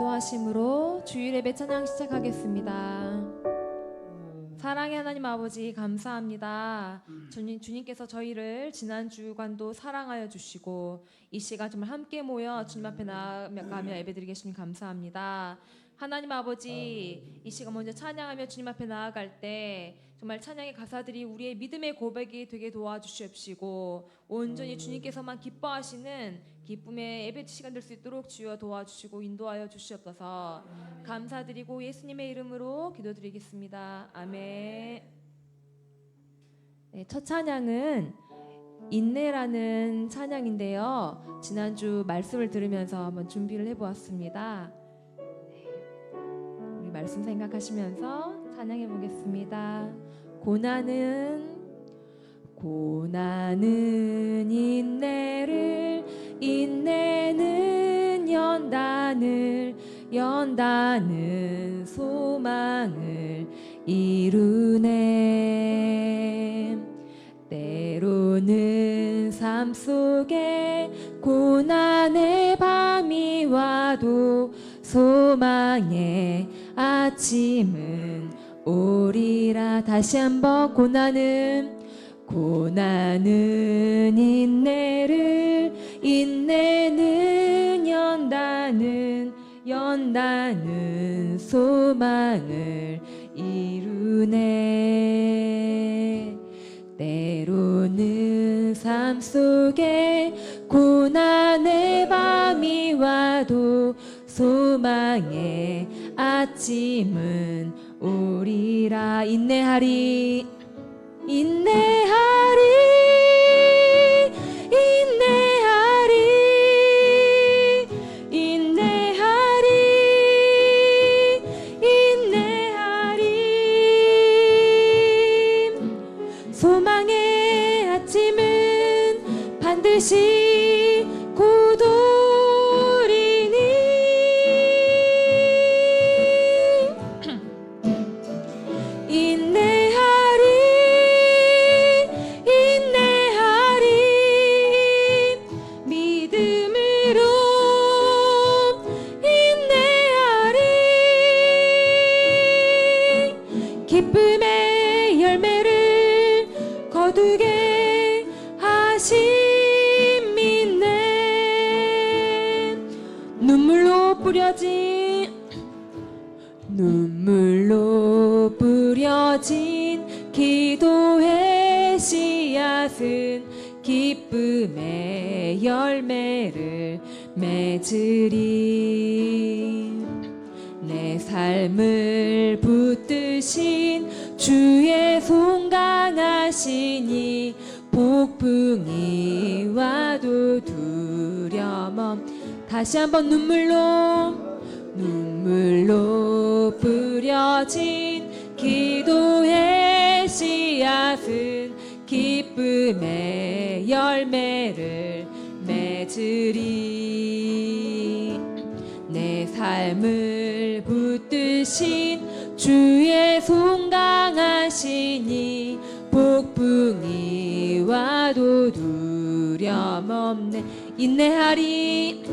기도하심으로 주일 예배 찬양 시작하겠습니다. 사랑의 하나님 아버지 감사합니다. 주님께서 저희를 지난 주간도 사랑하여 주시고 이 시간 정말 함께 모여 주님 앞에 나아가며 예배드리게 주님 감사합니다. 하나님 아버지, 이 시간 먼저 찬양하며 주님 앞에 나아갈 때 정말 찬양의 가사들이 우리의 믿음의 고백이 되게 도와주시옵시고 온전히 주님께서만 기뻐하시는 기쁨의 예배 시간 될 수 있도록 주여 도와주시고 인도하여 주시옵소서. 감사드리고 예수님의 이름으로 기도드리겠습니다. 아멘. 네, 첫 찬양은 인내라는 찬양인데요. 지난주 말씀을 들으면서 한번 준비를 해보았습니다. 우리 말씀 생각하시면서 찬양해 보겠습니다. 고난은 인내는 연단은 소망을 이루네. 때로는 삶 속에 고난의 밤이 와도 소망의 아침은 오리라. 다시 한번 고난은 인내는 연단은 소망을 이루네. 때로는 삶 속에 고난의 밤이 와도 소망의 아침은 오리라. 인내하리 소망의 아침은 반드시 곧 오리니. 인내하리 믿음으로 인내하리. 기쁨의 열매를 거두게 하심 있네. 눈물로 뿌려진 기도의 씨앗은 기쁨의 열매를 맺으리. 내 삶을 붙드신 주의 손 강하시니 폭풍이 와도 두려움. 다시 한번 눈물로 뿌려진 기도의 씨앗은 기쁨의 열매를 맺으리. 내 삶을 붙드신 주의 손 강하시니 폭풍이 와도 두려움 없네. 인내하리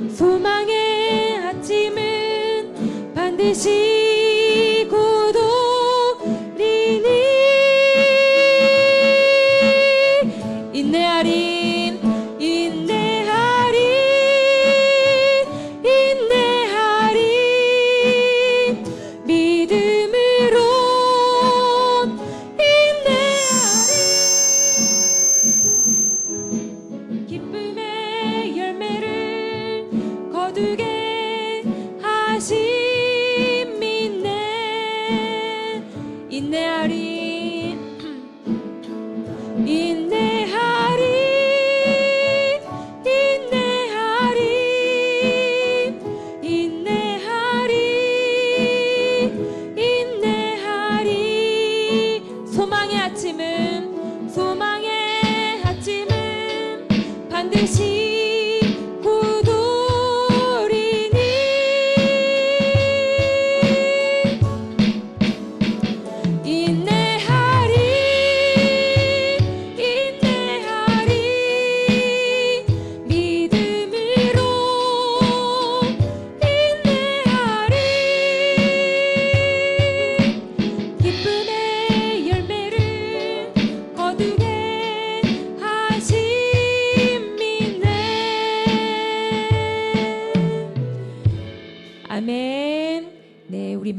소망의 아침은 반드시 곧 오리니. 인내하리 믿음으로 인내하리. 기쁨의 열매를 거두게 하심 있네. 인내하리 소망의 아침은 반드시 곧 오리니.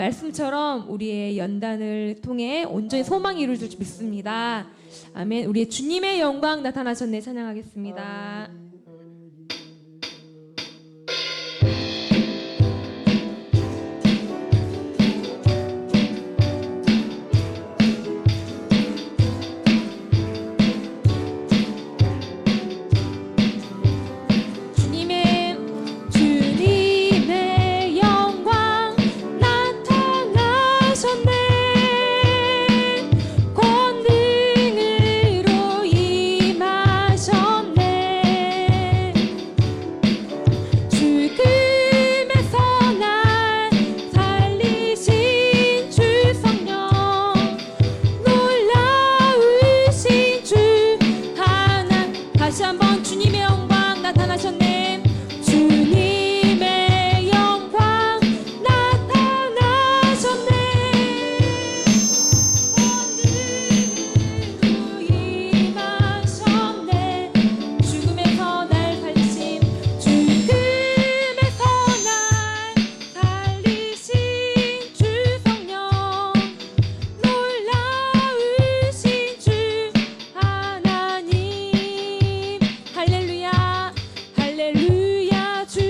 말씀처럼 우리의 연단을 통해 온전히 소망이 이루어질 줄 믿습니다. 아멘. 우리의 주님의 영광 나타나셨네. 찬양하겠습니다. 주님의 영광 나타나셨네. 권능으로 임하셨네. 죽음에서 날 살리신 주 성령, 놀라우신 주 하나. 다시 한번 주님의 영광 나타나셨네. 주님의 영광 나타나셨네. 권능으로 임하셨네. 죽음에서 날 살리신, 죽음에서 날 살리신 주 성령, 놀라우신 주 하나님. 할렐루야 할렐루야. 주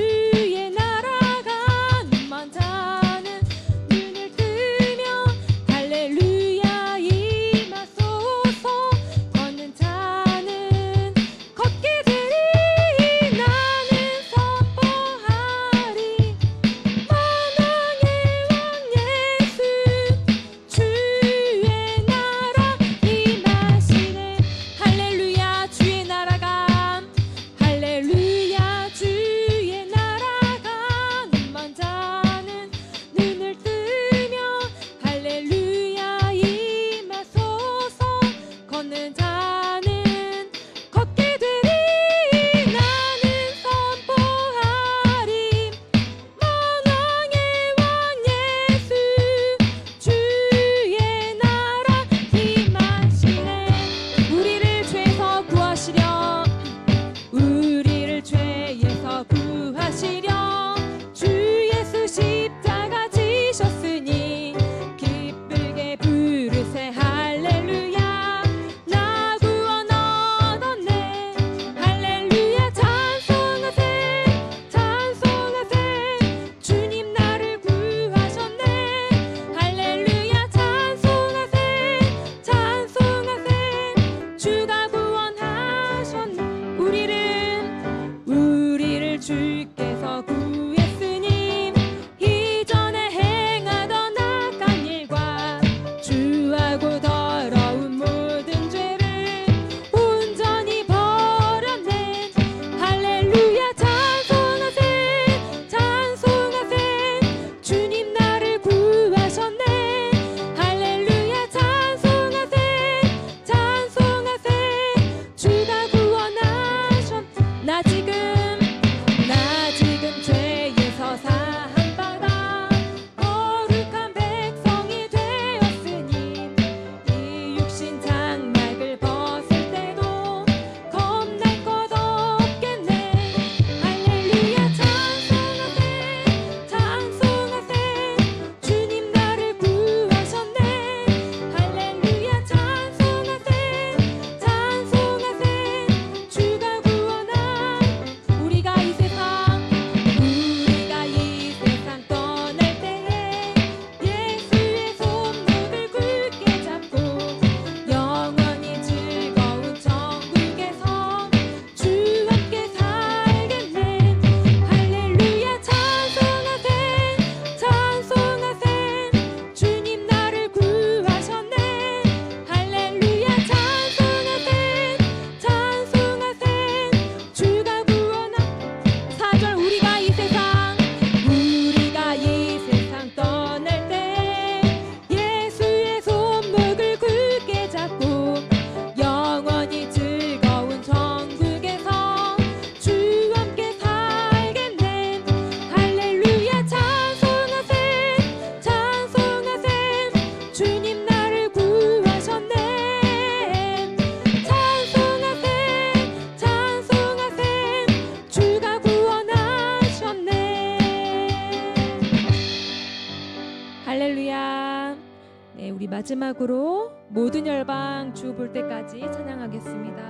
마지막으로 모든 열방 주 볼 때까지 찬양하겠습니다.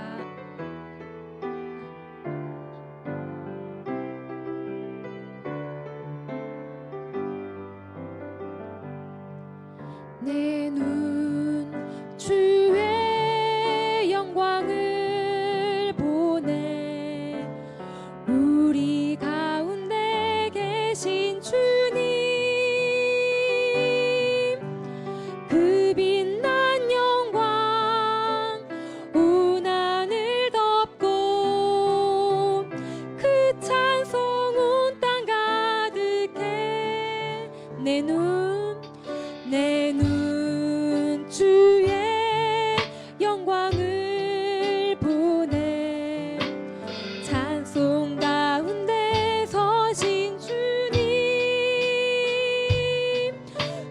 내 눈 주의 영광을 보네. 우리 가운데 계신 주님, 그 빛난 영광 온 하늘 덮고 그 찬송 온 땅 가득해. 내 눈 주의 영광을 보네. 찬송 가운데 서신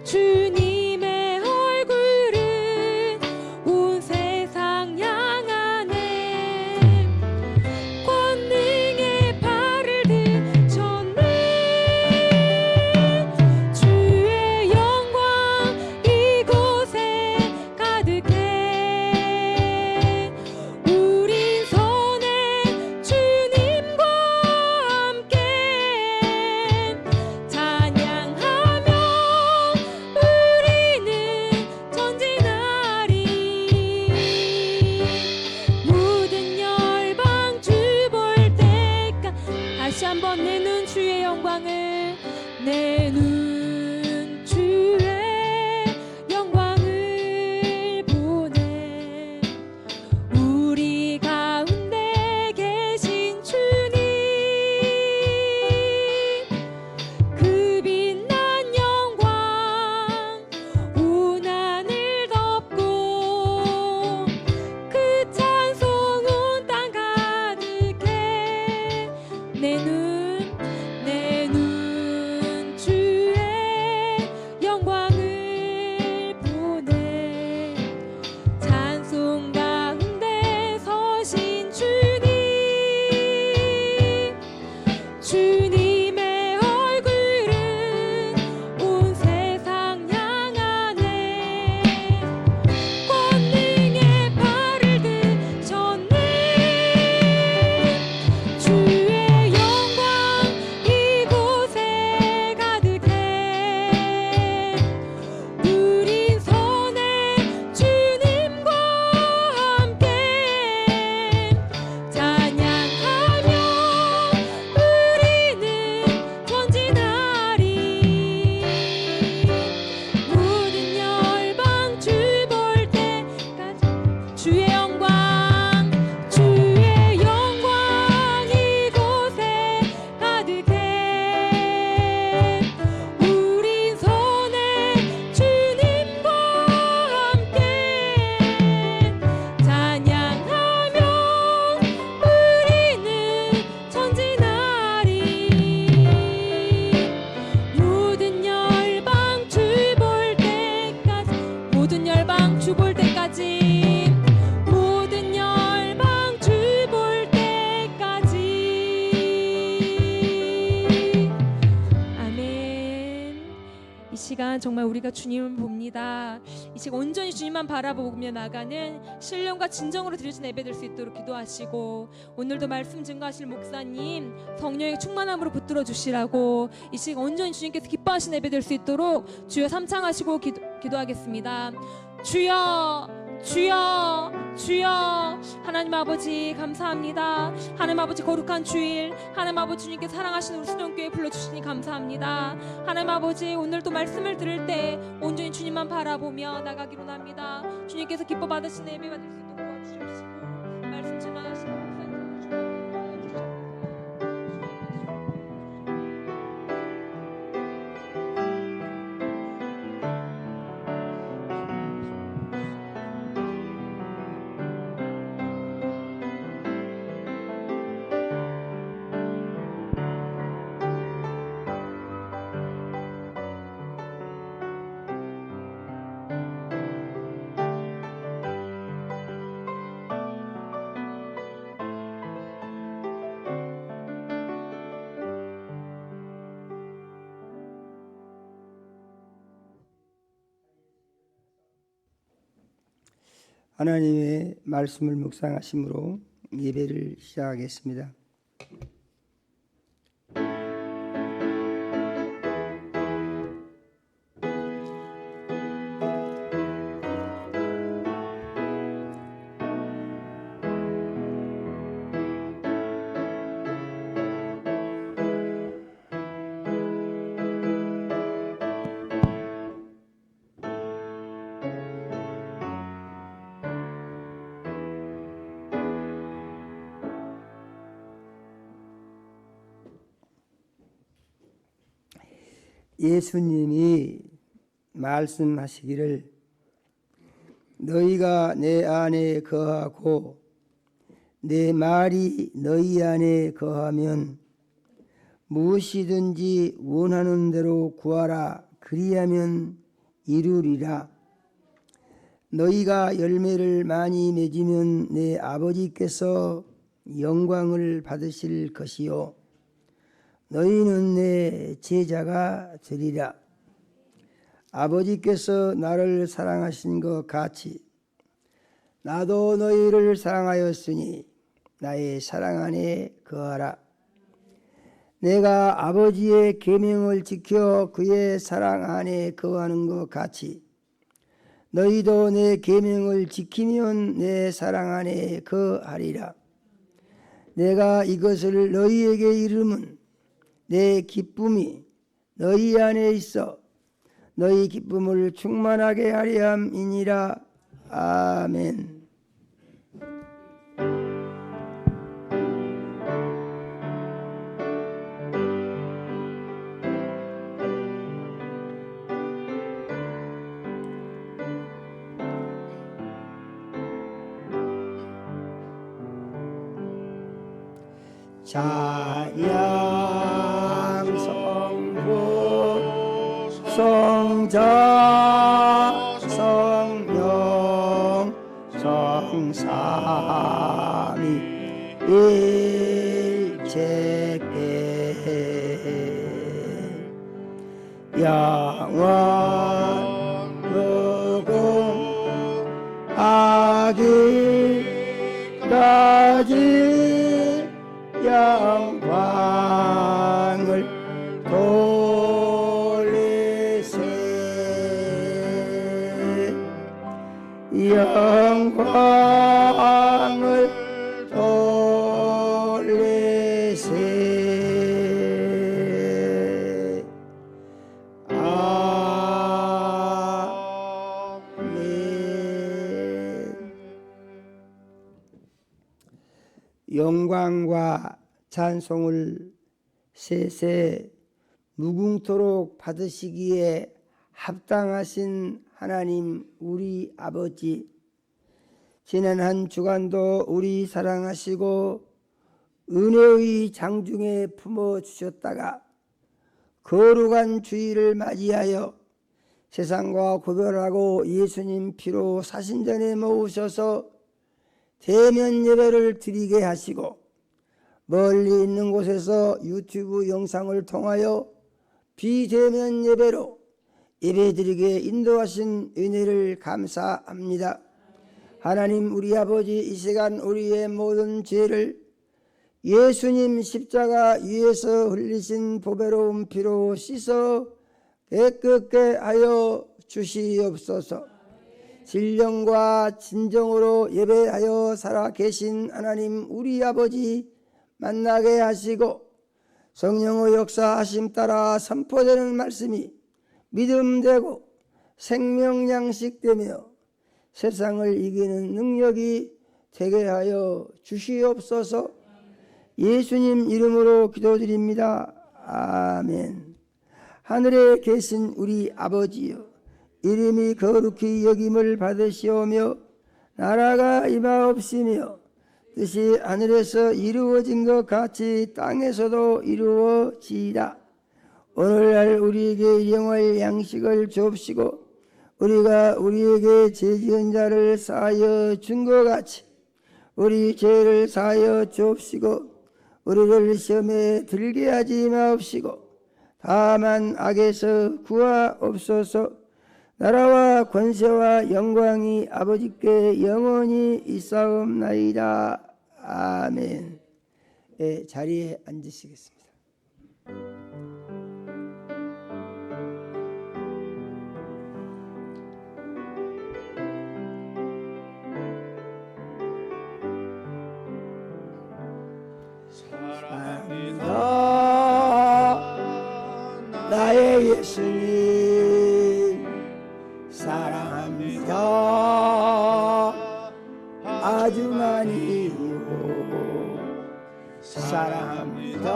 주님의 얼굴은 온 세상 향하네. 권능의 팔을 드셨네. 주의 영광 이곳에 가득해. 우린 손에 주님과 함께 찬양하며 우리는 전진하리. 모든 열방 주 볼 때까 다시 한번 내 눈 주의 영광을, 내 눈 주의 영광을 보네. 우리 가운데 계신 주님, 그 빛난 영광 온 하늘 덮고 그 찬송 온 땅 가득해. 내 눈 주의 영광을 보네. 찬송 가운데 서신 주님의 얼굴은 온 세상 향하네. 권능의 팔을 드셨네. 주의 영광 이곳에 가득해. 우린 손에 주님과 함께 찬양하며 우리는 전진하리. 모든 열방 주 볼 때까지 주의 영광 이곳에 가득해. 우린 손에 주님과 함께 찬양하며 우리는 전진하리. 모든 열방 주 볼 때까지, 모든 열방 주 볼 때까지, 모든 열방 주 볼 때까지. 아멘. 이 시간 정말 우리가 주님을 봅니다. 이 시간 온전히 주님만 바라보며 나가는 신령과 진정으로 드려진 예배 될 수 있도록 기도하시고, 오늘도 말씀 증거하실 목사님 성령의 충만함으로 붙들어 주시라고 이 시간 온전히 주님께서 기뻐하신 예배 될 수 있도록 주여 삼창하시고 기도하겠습니다. 주여, 주여, 주여. 하나님 아버지 감사합니다. 하나님 아버지 거룩한 주일, 하나님 아버지 주님께 사랑하시는 우리 수동교회 불러주시니 감사합니다. 하나님 아버지 오늘도 말씀을 들을 때 온전히 주님만 바라보며 나가기로 합니다. 주님께서 기뻐 받으시는 예배 받을 수 있도록 도와주시옵시고, 말씀 전하시는 목사님 도와주시옵소서. 하나님의 말씀을 묵상하심으로 예배를 시작하겠습니다. 예수님이 말씀하시기를 너희가 내 안에 거하고 내 말이 너희 안에 거하면 무엇이든지 원하는 대로 구하라 그리하면 이루리라. 너희가 열매를 많이 맺으면 내 아버지께서 영광을 받으실 것이요 너희는 내 제자가 되리라. 아버지께서 나를 사랑하신 것 같이 나도 너희를 사랑하였으니 나의 사랑 안에 거하라. 내가 아버지의 계명을 지켜 그의 사랑 안에 거하는 것 같이 너희도 내 계명을 지키면 내 사랑 안에 거하리라. 내가 이것을 너희에게 이름은 내 기쁨이 너희 안에 있어 너희 기쁨을 충만하게 하려 함이니라. 아멘. 찬양 성부 성자 성령 성삼위 일체계 영원 무궁 아기까지 영광을 돌리세 영광을 돌리세 아멘. 영광과 찬송을 세세 무궁토록 받으시기에 합당하신 하나님 우리 아버지, 지난 한 주간도 우리 사랑하시고 은혜의 장중에 품어주셨다가 거룩한 주일을 맞이하여 세상과 구별하고 예수님 피로 사신전에 모으셔서 대면 예배를 드리게 하시고 멀리 있는 곳에서 유튜브 영상을 통하여 비대면 예배로 예배드리게 인도하신 은혜를 감사합니다. 하나님 우리 아버지, 이 시간 우리의 모든 죄를 예수님 십자가 위에서 흘리신 보배로운 피로 씻어 깨끗게 하여 주시옵소서. 진령과 진정으로 예배하여 살아계신 하나님 우리 아버지 만나게 하시고 성령의 역사하심 따라 선포되는 말씀이 믿음되고 생명양식되며 세상을 이기는 능력이 되게 하여 주시옵소서. 예수님 이름으로 기도드립니다. 아멘. 하늘에 계신 우리 아버지여, 이름이 거룩히 여김을 받으시오며 나라가 임하옵시며 뜻이 하늘에서 이루어진 것 같이 땅에서도 이루어지이다. 오늘날 우리에게 일용할 양식을 주옵시고 우리가 우리에게 죄지은 자를 사하여 준 것 같이 우리 죄를 사하여 주옵시고 우리를 시험에 들게 하지 마옵시고 다만 악에서 구하옵소서. 나라와 권세와 영광이 아버지께 영원히 있사옵나이다. 아멘. 예, 자리에 앉으시겠습니다. 사랑합니다. 나의 예수님 사랑합니다. 아주 많이요 사랑합니다.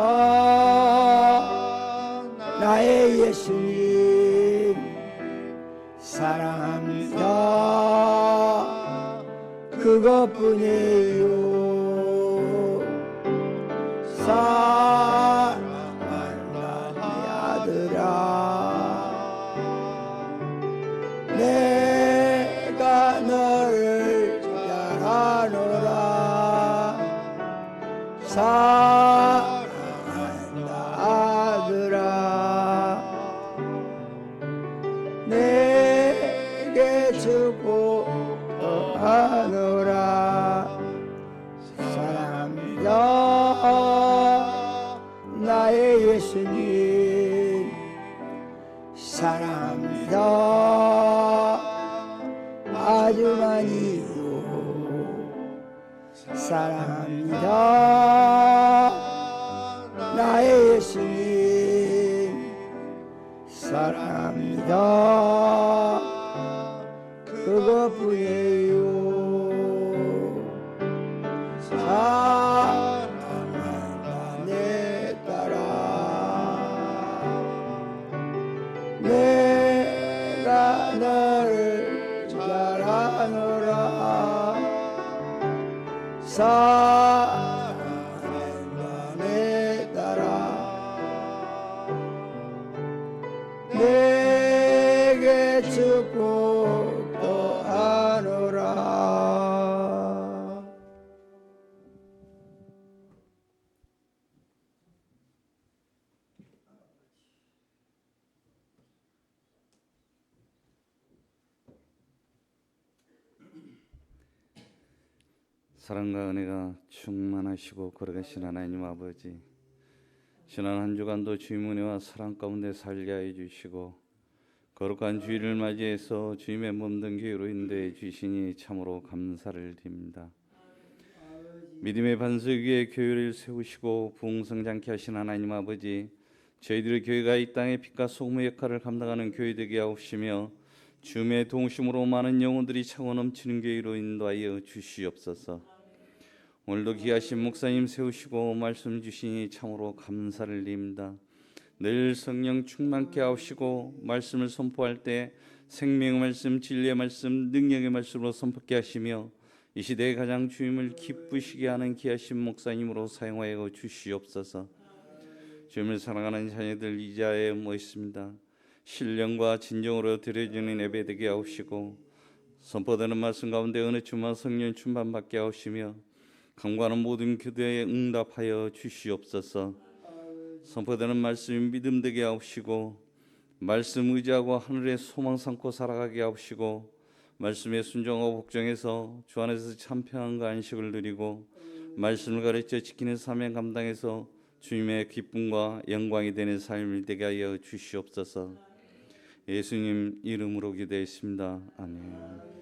나의 예수님 사랑합니다. 그것뿐이에요. 사랑한다 내 아들아, 내가 너를 잘 아노라. 사랑한다 아들아, 내게 주고 하노라. 사랑합니다. 나의 예수님 사랑합니다. 아주 많이요 사랑합니다. 나의 예수님 사랑합니다. 그것뿐이에요. 사랑한다 내 딸아, 내가 너를 잘 아노라. 사랑한다 내 딸아, 내게 축복도 하노라. 사랑과 은혜가 충만하시고 거룩하신 하나님 아버지, 지난 한 주간도 주님 은혜와 사랑 가운데 살게 하여 주시고 거룩한 주일을 맞이해서 주님의 몸된 교회로 인도해 주시니 참으로 감사를 드립니다. 믿음의 반석 위에 교회를 세우시고 부흥성장케 하신 하나님 아버지, 저희들의 교회가 이 땅의 빛과 소금의 역할을 감당하는 교회 되게 하옵시며 주님의 동심으로 많은 영혼들이 차고 넘치는 교회로 인도하여 주시옵소서. 오늘도 귀하신 목사님 세우시고 말씀 주시니 참으로 감사를 드립니다. 늘 성령 충만케 하시고 말씀을 선포할 때 생명의 말씀, 진리의 말씀, 능력의 말씀으로 선포케 하시며 이 시대에 가장 주님을 기쁘시게 하는 귀하신 목사님으로 사용하여 주시옵소서. 주님을 사랑하는 자녀들 이 자리에 모였습니다. 신령과 진정으로 드려지는 예배 되게 하옵시고 선포되는 말씀 가운데 은혜 충만 성령 충만 받게 하옵시며 간구하는 모든 기도에 응답하여 주시옵소서. 선포되는 말씀 믿음 되게 하옵시고 말씀 의지하고 하늘의 소망 삼고 살아가게 하옵시고 말씀에 순종하고 복종해서 주 안에서 참 평안과 안식을 누리고 말씀을 가르쳐 지키는 사명 감당해서 주님의 기쁨과 영광이 되는 삶을 되게 하여 주시옵소서. 예수님 이름으로 기도했습니다. 아멘.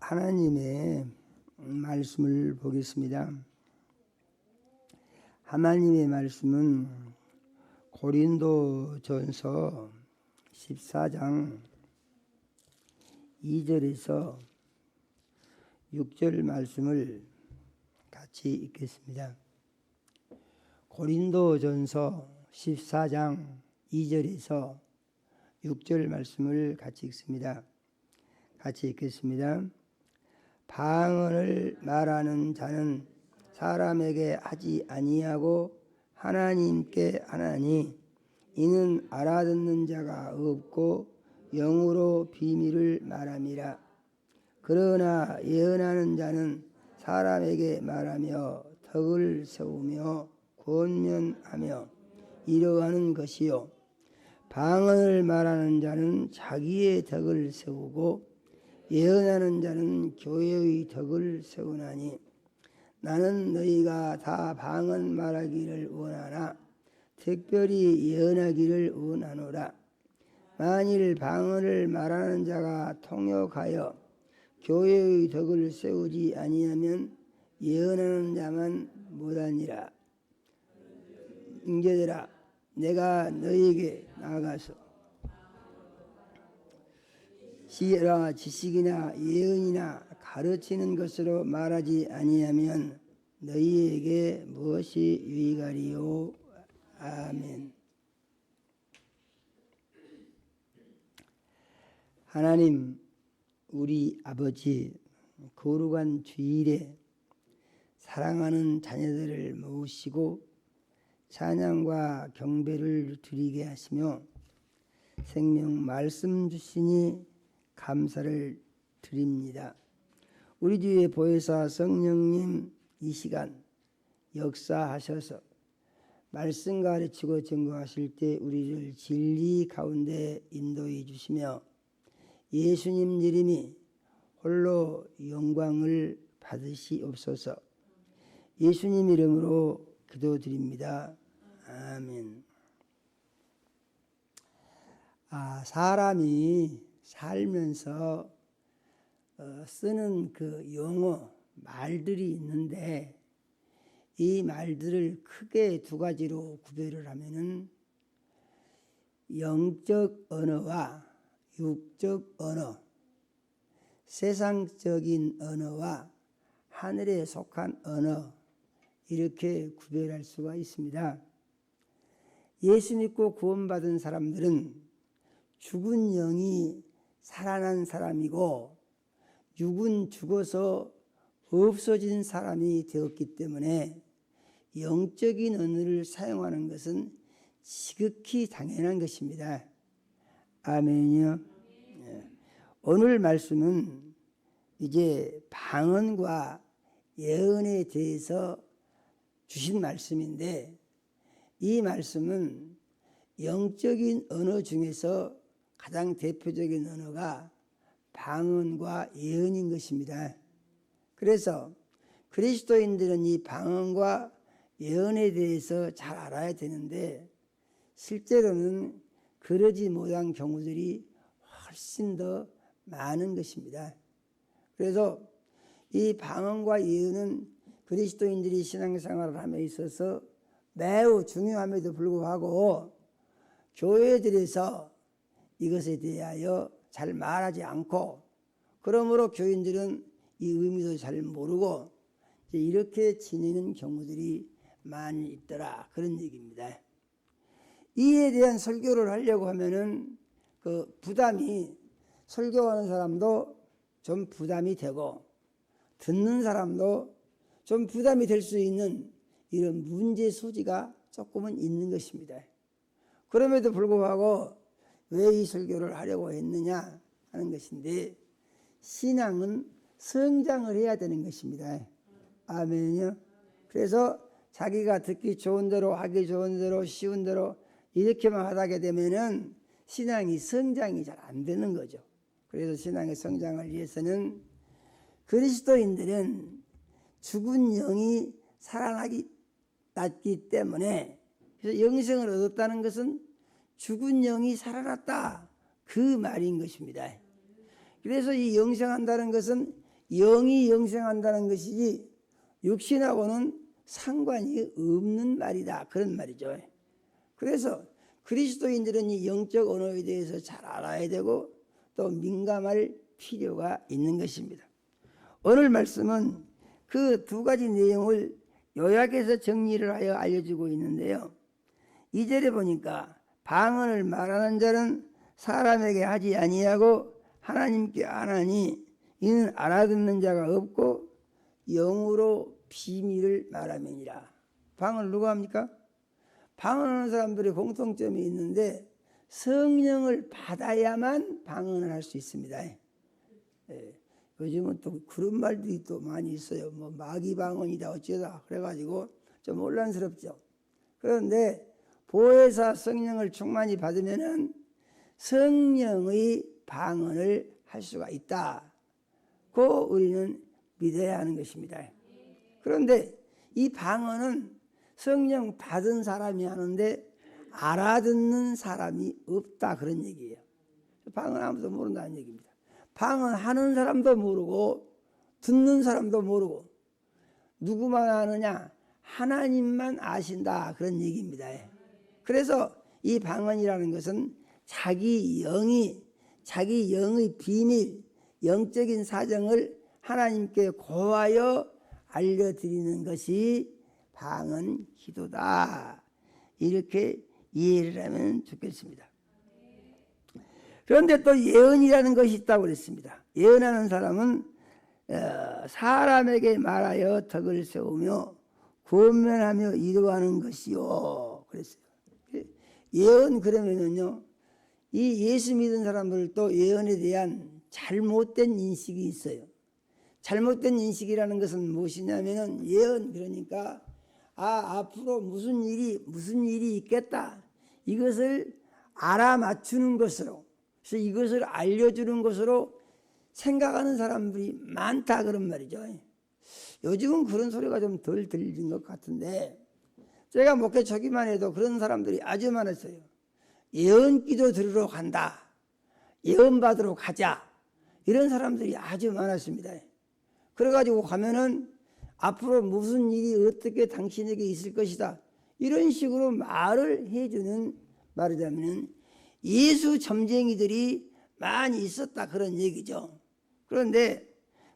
하나님의 말씀을 보겠습니다. 하나님의 말씀은 고린도전서 14장 2절에서 6절 말씀을 같이 읽겠습니다. 고린도전서 14장 2절에서 6절 말씀을 같이 읽습니다. 같이 읽겠습니다. 방언을 말하는 자는 사람에게 하지 아니하고 하나님께 하나니 이는 알아듣는 자가 없고 영으로 비밀을 말함이라. 그러나 예언하는 자는 사람에게 말하며 덕을 세우며 권면하며 이러하는 것이요 방언을 말하는 자는 자기의 덕을 세우고 예언하는 자는 교회의 덕을 세우나니 나는 너희가 다 방언 말하기를 원하나 특별히 예언하기를 원하노라. 만일 방언을 말하는 자가 통역하여 교회의 덕을 세우지 아니하면 예언하는 자만 못하니라. 형제들아, 내가 너희에게 나아가서 시라 지식이나 예언이나 가르치는 것으로 말하지 아니하면 너희에게 무엇이 유익하리요. 아멘. 하나님, 우리 아버지, 거룩한 주일에 사랑하는 자녀들을 모으시고 찬양과 경배를 드리게 하시며 생명 말씀 주시니 감사를 드립니다. 우리 주의 보혜사 성령님 이 시간 역사하셔서 말씀 가르치고 증거하실 때 우리를 진리 가운데 인도해 주시며 예수님 이름이 홀로 영광을 받으시옵소서. 예수님 이름으로 기도드립니다. 아멘. 사람이 살면서 쓰는 그 용어, 말들이 있는데 이 말들을 크게 두 가지로 구별을 하면은 영적 언어와 육적 언어, 세상적인 언어와 하늘에 속한 언어, 이렇게 구별할 수가 있습니다. 예수 믿고 구원받은 사람들은 죽은 영이 살아난 사람이고 육은 죽어서 없어진 사람이 되었기 때문에 영적인 언어를 사용하는 것은 지극히 당연한 것입니다. 아멘이요. 오늘 말씀은 이제 방언과 예언에 대해서 주신 말씀인데 이 말씀은 영적인 언어 중에서 가장 대표적인 언어가 방언과 예언인 것입니다. 그래서 그리스도인들은 이 방언과 예언에 대해서 잘 알아야 되는데 실제로는 그러지 못한 경우들이 훨씬 더 많은 것입니다. 그래서 이 방언과 예언은 그리스도인들이 신앙생활을 함에 있어서 매우 중요함에도 불구하고 교회들에서 이것에 대하여 잘 말하지 않고 그러므로 교인들은 이 의미도 잘 모르고 이렇게 지내는 경우들이 많이 있더라, 그런 얘기입니다. 이에 대한 설교를 하려고 하면은 그 부담이, 설교하는 사람도 좀 부담이 되고 듣는 사람도 좀 부담이 될 수 있는 이런 문제 소지가 조금은 있는 것입니다. 그럼에도 불구하고 왜 이 설교를 하려고 했느냐 하는 것인데, 신앙은 성장을 해야 되는 것입니다. 아멘요. 그래서 자기가 듣기 좋은 대로, 하기 좋은 대로, 쉬운 대로 이렇게만 하게 되면은 신앙이 성장이 잘 안 되는 거죠. 그래서 신앙의 성장을 위해서는 그리스도인들은 죽은 영이 살아나기 때문에, 그래서 영생을 얻었다는 것은 죽은 영이 살아났다, 그 말인 것입니다. 그래서 이 영생한다는 것은 영이 영생한다는 것이지 육신하고는 상관이 없는 말이다. 그런 말이죠. 그래서 그리스도인들은 이 영적 언어에 대해서 잘 알아야 되고 또 민감할 필요가 있는 것입니다. 오늘 말씀은 그 두 가지 내용을 요약해서 정리를 하여 알려주고 있는데요. 2절에 보니까 방언을 말하는 자는 사람에게 하지 아니하고 하나님께 하나니 이는 알아듣는 자가 없고 영으로 비밀을 말함이니라. 방언을 누가 합니까? 방언하는 사람들의 공통점이 있는데 성령을 받아야만 방언을 할 수 있습니다. 요즘은 또 그런 말들이 또 많이 있어요. 뭐 마귀 방언이다 어쩌다 그래가지고 좀 혼란스럽죠. 그런데 보혜사 성령을 충만히 받으면은 성령의 방언을 할 수가 있다고 우리는 믿어야 하는 것입니다. 그런데 이 방언은 성령 받은 사람이 하는데 알아듣는 사람이 없다 그런 얘기예요. 방언 아무도 모른다는 얘기입니다. 방언 하는 사람도 모르고 듣는 사람도 모르고 누구만 아느냐? 하나님만 아신다 그런 얘기입니다. 그래서 이 방언이라는 것은 자기 영의 비밀, 영적인 사정을 하나님께 고하여 알려드리는 것이 방언 기도다. 이렇게 이해를 하면 좋겠습니다. 그런데 또 예언이라는 것이 있다고 그랬습니다. 예언하는 사람은 사람에게 말하여 덕을 세우며 권면하며 이루하는 것이요 그랬어요. 예언 그러면은요, 이 예수 믿은 사람들도 예언에 대한 잘못된 인식이 있어요. 잘못된 인식이라는 것은 무엇이냐면은 예언 그러니까 앞으로 무슨 일이 있겠다 이것을 알아맞추는 것으로, 그래서 이것을 알려주는 것으로 생각하는 사람들이 많다 그런 말이죠. 요즘은 그런 소리가 좀 덜 들리는 것 같은데 제가 목회 초기만 해도 그런 사람들이 아주 많았어요. 예언기도 들으러 간다, 예언 받으러 가자, 이런 사람들이 아주 많았습니다. 그래가지고 가면은 앞으로 무슨 일이 어떻게 당신에게 있을 것이다 이런 식으로 말을 해주는, 말하자면 예수 점쟁이들이 많이 있었다 그런 얘기죠. 그런데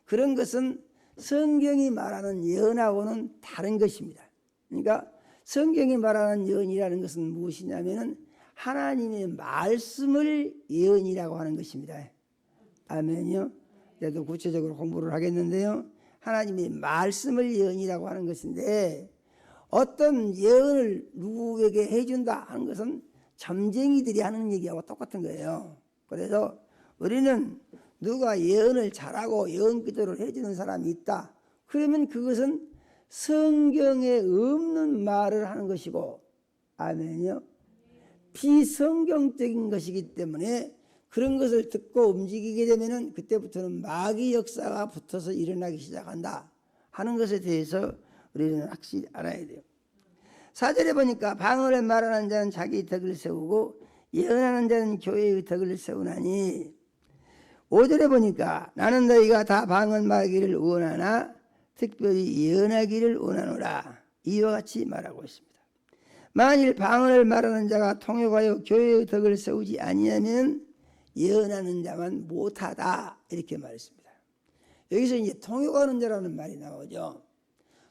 그런 것은 성경이 말하는 예언하고는 다른 것입니다. 그러니까 성경이 말하는 예언이라는 것은 무엇이냐면은 하나님의 말씀을 예언이라고 하는 것입니다. 아멘요. 저도 구체적으로 공부를 하겠는데요. 하나님의 말씀을 예언이라고 하는 것인데 어떤 예언을 누구에게 해준다 하는 것은 점쟁이들이 하는 얘기하고 똑같은 거예요. 그래서 우리는 누가 예언을 잘하고 예언 기도를 해주는 사람이 있다 그러면 그것은 성경에 없는 말을 하는 것이고, 아멘요, 비성경적인 것이기 때문에 그런 것을 듣고 움직이게 되면은 그때부터는 마귀 역사가 붙어서 일어나기 시작한다 하는 것에 대해서 우리는 확실히 알아야 돼요. 4절에 보니까 방언을 말하는 자는 자기 덕을 세우고 예언하는 자는 교회의 덕을 세우나니, 5절에 보니까 나는 너희가 다 방언 말하기를 원하나 특별히 예언하기를 원하노라 이와 같이 말하고 있습니다. 만일 방언을 말하는 자가 통역하여 교회의 덕을 세우지 아니하면 예언하는 자만 못하다 이렇게 말했습니다. 여기서 이제 통역하는 자라는 말이 나오죠.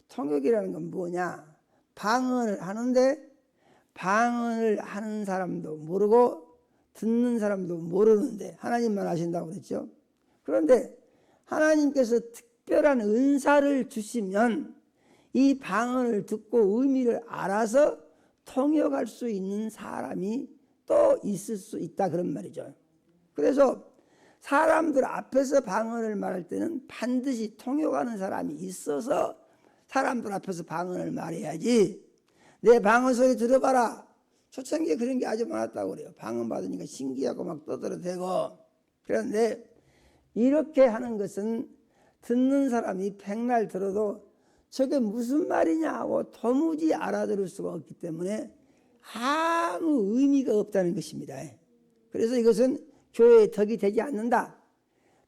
통역이라는 건 뭐냐? 방언을 하는데 방언을 하는 사람도 모르고 듣는 사람도 모르는데 하나님만 아신다고 그랬죠. 그런데 하나님께서 특별한 은사를 주시면 이 방언을 듣고 의미를 알아서 통역할 수 있는 사람이 또 있을 수 있다 그런 말이죠. 그래서 사람들 앞에서 방언을 말할 때는 반드시 통역하는 사람이 있어서 사람들 앞에서 방언을 말해야지, 내 방언 소리 들어봐라, 초창기에 그런 게 아주 많았다고 그래요. 방언 받으니까 신기하고 막 떠들어대고. 그런데 이렇게 하는 것은 듣는 사람이 백날 들어도 저게 무슨 말이냐 하고 도무지 알아들을 수가 없기 때문에 아무 의미가 없다는 것입니다. 그래서 이것은 교회의 덕이 되지 않는다.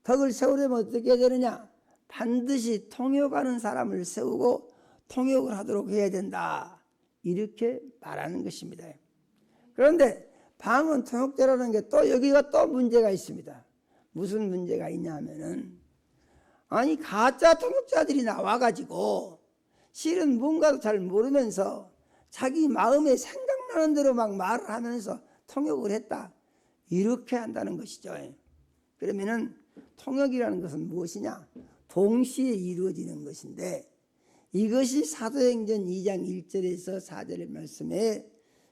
덕을 세우려면 어떻게 해야 되느냐? 반드시 통역하는 사람을 세우고 통역을 하도록 해야 된다. 이렇게 말하는 것입니다. 그런데 방언 통역자라는 게 또 여기가 또 문제가 있습니다. 무슨 문제가 있냐 하면은 아니 가짜 통역자들이 나와가지고 실은 뭔가도 잘 모르면서 자기 마음에 생각나는 대로 막 말을 하면서 통역을 했다. 이렇게 한다는 것이죠. 그러면은 통역이라는 것은 무엇이냐? 동시에 이루어지는 것인데 이것이 사도행전 2장 1절에서 4절의 말씀에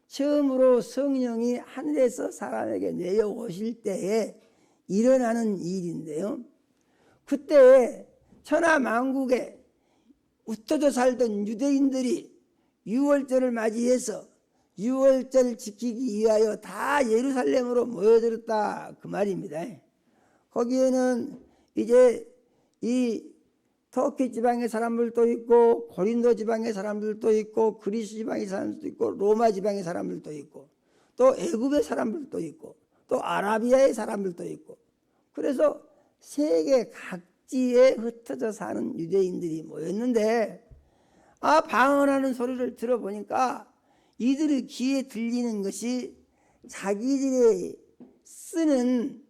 처음으로 성령이 하늘에서 사람에게 내려오실 때에 일어나는 일인데요. 그때 천하 만국에 흩어져 살던 유대인들이 유월절을 맞이해서 유월절 지키기 위하여 다 예루살렘으로 모여들었다 그 말입니다. 거기에는 이제 이 터키 지방의 사람들도 있고 고린도 지방의 사람들도 있고 그리스 지방의 사람들도 있고 로마 지방의 사람들도 있고 또 애굽의 사람들도 있고 또 아라비아의 사람들도 있고 그래서 세계 각지에 흩어져 사는 유대인들이 모였는데 방언하는 소리를 들어보니까 이들의 귀에 들리는 것이 자기들이 쓰는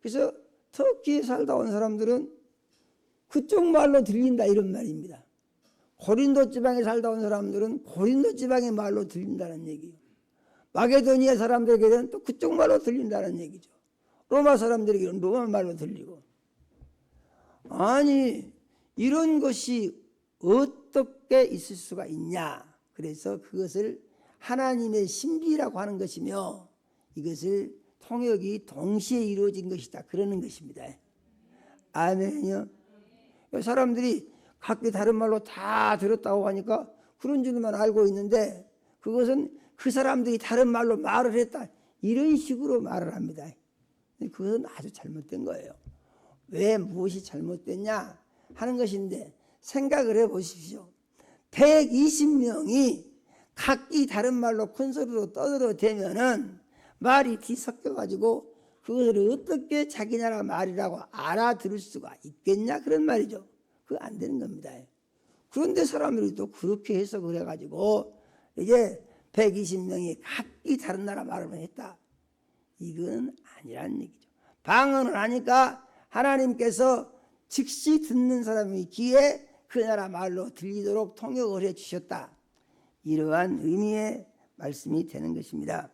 그래서 터키에 살다 온 사람들은 그쪽 말로 들린다 이런 말입니다. 고린도 지방에 살다 온 사람들은 고린도 지방의 말로 들린다는 얘기예요. 마게도니아 사람들에게는 또 그쪽 말로 들린다는 얘기죠. 로마 사람들에게는 로마 말로 들리고 아니 이런 것이 어떻게 있을 수가 있냐. 그래서 그것을 하나님의 신비라고 하는 것이며 이것을 통역이 동시에 이루어진 것이다 그러는 것입니다. 아멘요. 사람들이 각기 다른 말로 다 들었다고 하니까 그런 줄만 알고 있는데 그것은 그 사람들이 다른 말로 말을 했다 이런 식으로 말을 합니다. 그것은 아주 잘못된 거예요. 왜 무엇이 잘못됐냐 하는 것인데 생각을 해보십시오. 120명이 각기 다른 말로 큰 소리로 떠들어대면은 말이 뒤섞여가지고 그것을 어떻게 자기 나라 말이라고 알아들을 수가 있겠냐 그런 말이죠. 그거 안 되는 겁니다. 그런데 사람들이 또 그렇게 해석을 해가지고 이제 120명이 각기 다른 나라 말을 했다. 이건 아니라는 얘기죠. 방언을 하니까 하나님께서 즉시 듣는 사람의 귀에 그 나라 말로 들리도록 통역을 해주셨다. 이러한 의미의 말씀이 되는 것입니다.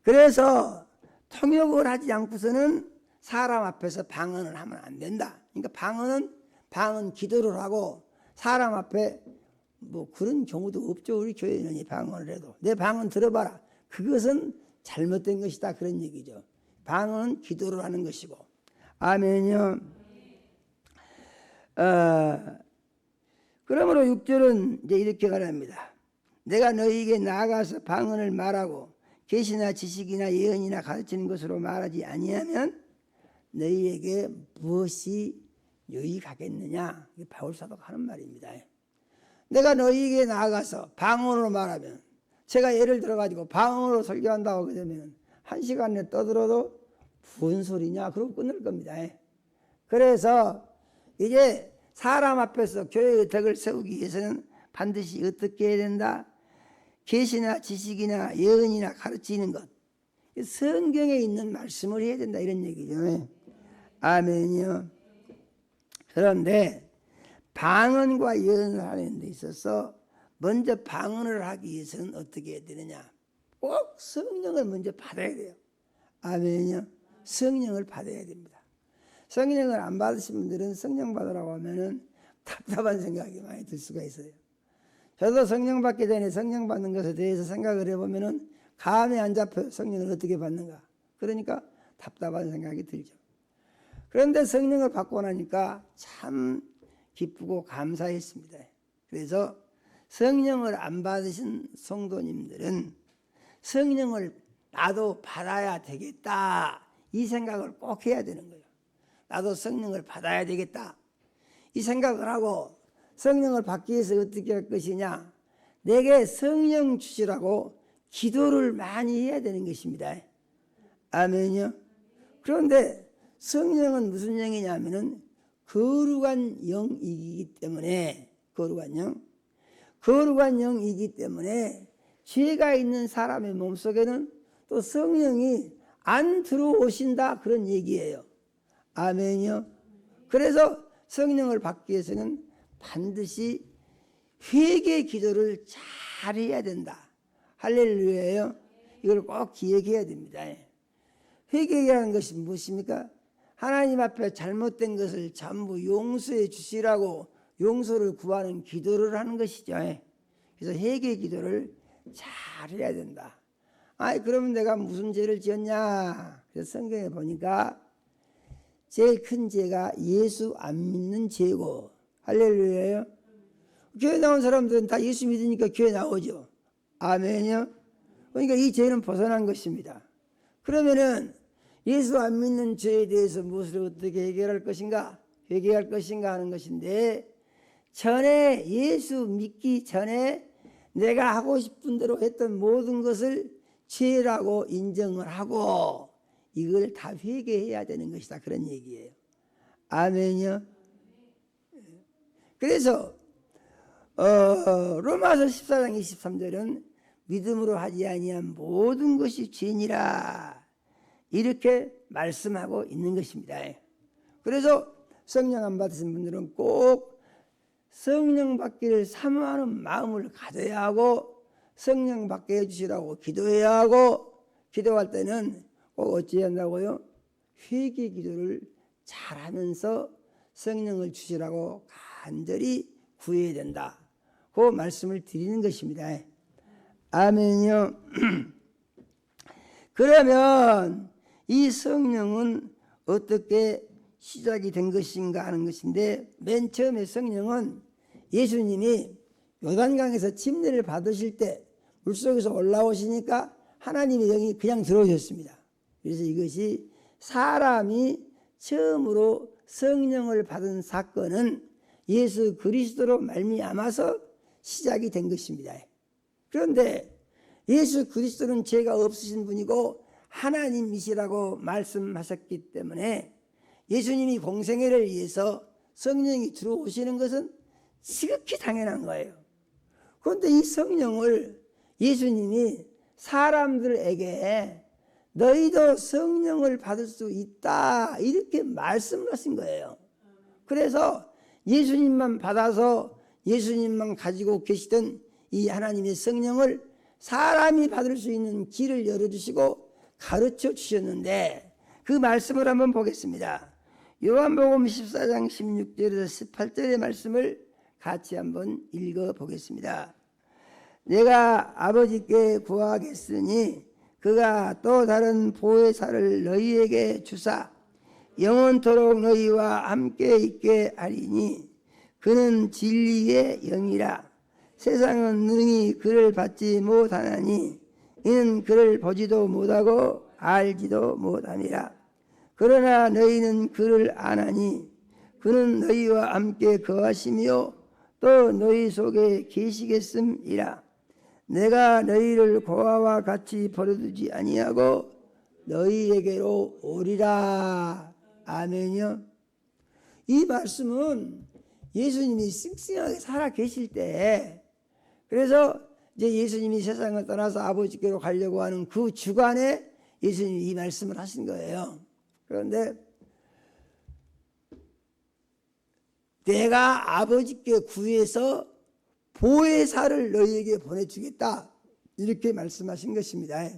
그래서 통역을 하지 않고서는 사람 앞에서 방언을 하면 안 된다. 그러니까 방언 기도를 하고 사람 앞에 뭐 그런 경우도 없죠. 우리 교회는 이 방언을 해도 내 방언 들어봐라. 그것은 잘못된 것이다 그런 얘기죠. 방언은 기도를 하는 것이고. 아멘요. 그러므로 6절은 이제 이렇게 말합니다. 내가 너희에게 나아가서 방언을 말하고 계시나 지식이나 예언이나 가르치는 것으로 말하지 아니하면 너희에게 무엇이 유익하겠느냐. 이게 바울 사도가 하는 말입니다. 내가 너희에게 나아가서 방언으로 말하면 제가 예를 들어가지고 방언으로 설교한다고 하게 되면 1시간에 떠들어도 무슨 소리냐 그러고 끝날 겁니다. 그래서 이제 사람 앞에서 교회의 덕을 세우기 위해서는 반드시 어떻게 해야 된다? 계시나 지식이나 예언이나 가르치는 것 성경에 있는 말씀을 해야 된다 이런 얘기죠. 아멘이요. 그런데 방언과 예언을 하는 데 있어서 먼저 방언을 하기 위해서는 어떻게 해야 되느냐? 꼭 성령을 먼저 받아야 돼요. 아멘이요. 성령을 받아야 됩니다. 성령을 안 받으신 분들은 성령 받으라고 하면은 답답한 생각이 많이 들 수가 있어요. 저도 성령 받기 전에 성령 받는 것에 대해서 생각을 해보면은 감이 안 잡혀요. 성령을 어떻게 받는가. 그러니까 답답한 생각이 들죠. 그런데 성령을 받고 나니까 참 기쁘고 감사했습니다. 그래서 성령을 안 받으신 성도님들은 성령을 나도 받아야 되겠다. 이 생각을 꼭 해야 되는 거예요. 나도 성령을 받아야 되겠다. 이 생각을 하고 성령을 받기 위해서 어떻게 할 것이냐. 내게 성령 주시라고 기도를 많이 해야 되는 것입니다. 아멘요. 그런데 성령은 무슨 영이냐면은 거룩한 영이기 때문에 거룩한 영. 거룩한 영이기 때문에 죄가 있는 사람의 몸속에는 또 성령이 안 들어오신다 그런 얘기예요. 아멘이요. 그래서 성령을 받기 위해서는 반드시 회개 기도를 잘 해야 된다. 할렐루야예요. 이걸 꼭 기억해야 됩니다. 회개라는 것이 무엇입니까? 하나님 앞에 잘못된 것을 전부 용서해 주시라고 용서를 구하는 기도를 하는 것이죠. 그래서 회개 기도를 잘 해야 된다. 아이 그러면 내가 무슨 죄를 지었냐? 그래서 성경에 보니까 제일 큰 죄가 예수 안 믿는 죄고, 할렐루야예요. 교회 나온 사람들은 다 예수 믿으니까 교회 나오죠. 아멘이요. 그러니까 이 죄는 벗어난 것입니다. 그러면은 예수 안 믿는 죄에 대해서 무엇을 어떻게 해결할 것인가? 회개할 것인가 하는 것인데, 전에 예수 믿기 전에 내가 하고 싶은 대로 했던 모든 것을 죄라고 인정을 하고 이걸 다 회개해야 되는 것이다 그런 얘기예요. 아멘이요. 그래서 로마서 14장 23절은 믿음으로 하지 아니한 모든 것이 죄니라 이렇게 말씀하고 있는 것입니다. 그래서 성령 안 받으신 분들은 꼭 성령 받기를 사모하는 마음을 가져야 하고 성령 받게 해주시라고 기도해야 하고, 기도할 때는 꼭 어찌해야 한다고요? 회개 기도를 잘하면서 성령을 주시라고 간절히 구해야 된다. 그 말씀을 드리는 것입니다. 아멘요. 그러면 이 성령은 어떻게 시작이 된 것인가 하는 것인데, 맨 처음에 성령은 예수님이 요단강에서 침례를 받으실 때 물속에서 올라오시니까 하나님의 영이 그냥 들어오셨습니다. 그래서 이것이 사람이 처음으로 성령을 받은 사건은 예수 그리스도로 말미암아서 시작이 된 것입니다. 그런데 예수 그리스도는 죄가 없으신 분이고 하나님이시라고 말씀하셨기 때문에 예수님이 공생애를 위해서 성령이 들어오시는 것은 지극히 당연한 거예요. 그런데 이 성령을 예수님이 사람들에게 너희도 성령을 받을 수 있다 이렇게 말씀을 하신 거예요. 그래서 예수님만 받아서 예수님만 가지고 계시던 이 하나님의 성령을 사람이 받을 수 있는 길을 열어주시고 가르쳐 주셨는데, 그 말씀을 한번 보겠습니다. 요한복음 14장 16절에서 18절의 말씀을 같이 한번 읽어보겠습니다. 내가 아버지께 구하겠으니 그가 또 다른 보혜사를 너희에게 주사 영원토록 너희와 함께 있게 하리니 그는 진리의 영이라. 세상은 능히 그를 받지 못하나니 이는 그를 보지도 못하고 알지도 못함이라. 그러나 너희는 그를 아나니 그는 너희와 함께 거하시며 또 너희 속에 계시겠음이라. 내가 너희를 고아와 같이 버려두지 아니하고 너희에게로 오리라. 아멘이요. 이 말씀은 예수님이 싱싱하게 살아 계실 때, 그래서 이제 예수님이 세상을 떠나서 아버지께로 가려고 하는 그 주간에 예수님이 이 말씀을 하신 거예요. 그런데 내가 아버지께 구해서 보혜사를 너희에게 보내주겠다 이렇게 말씀하신 것입니다.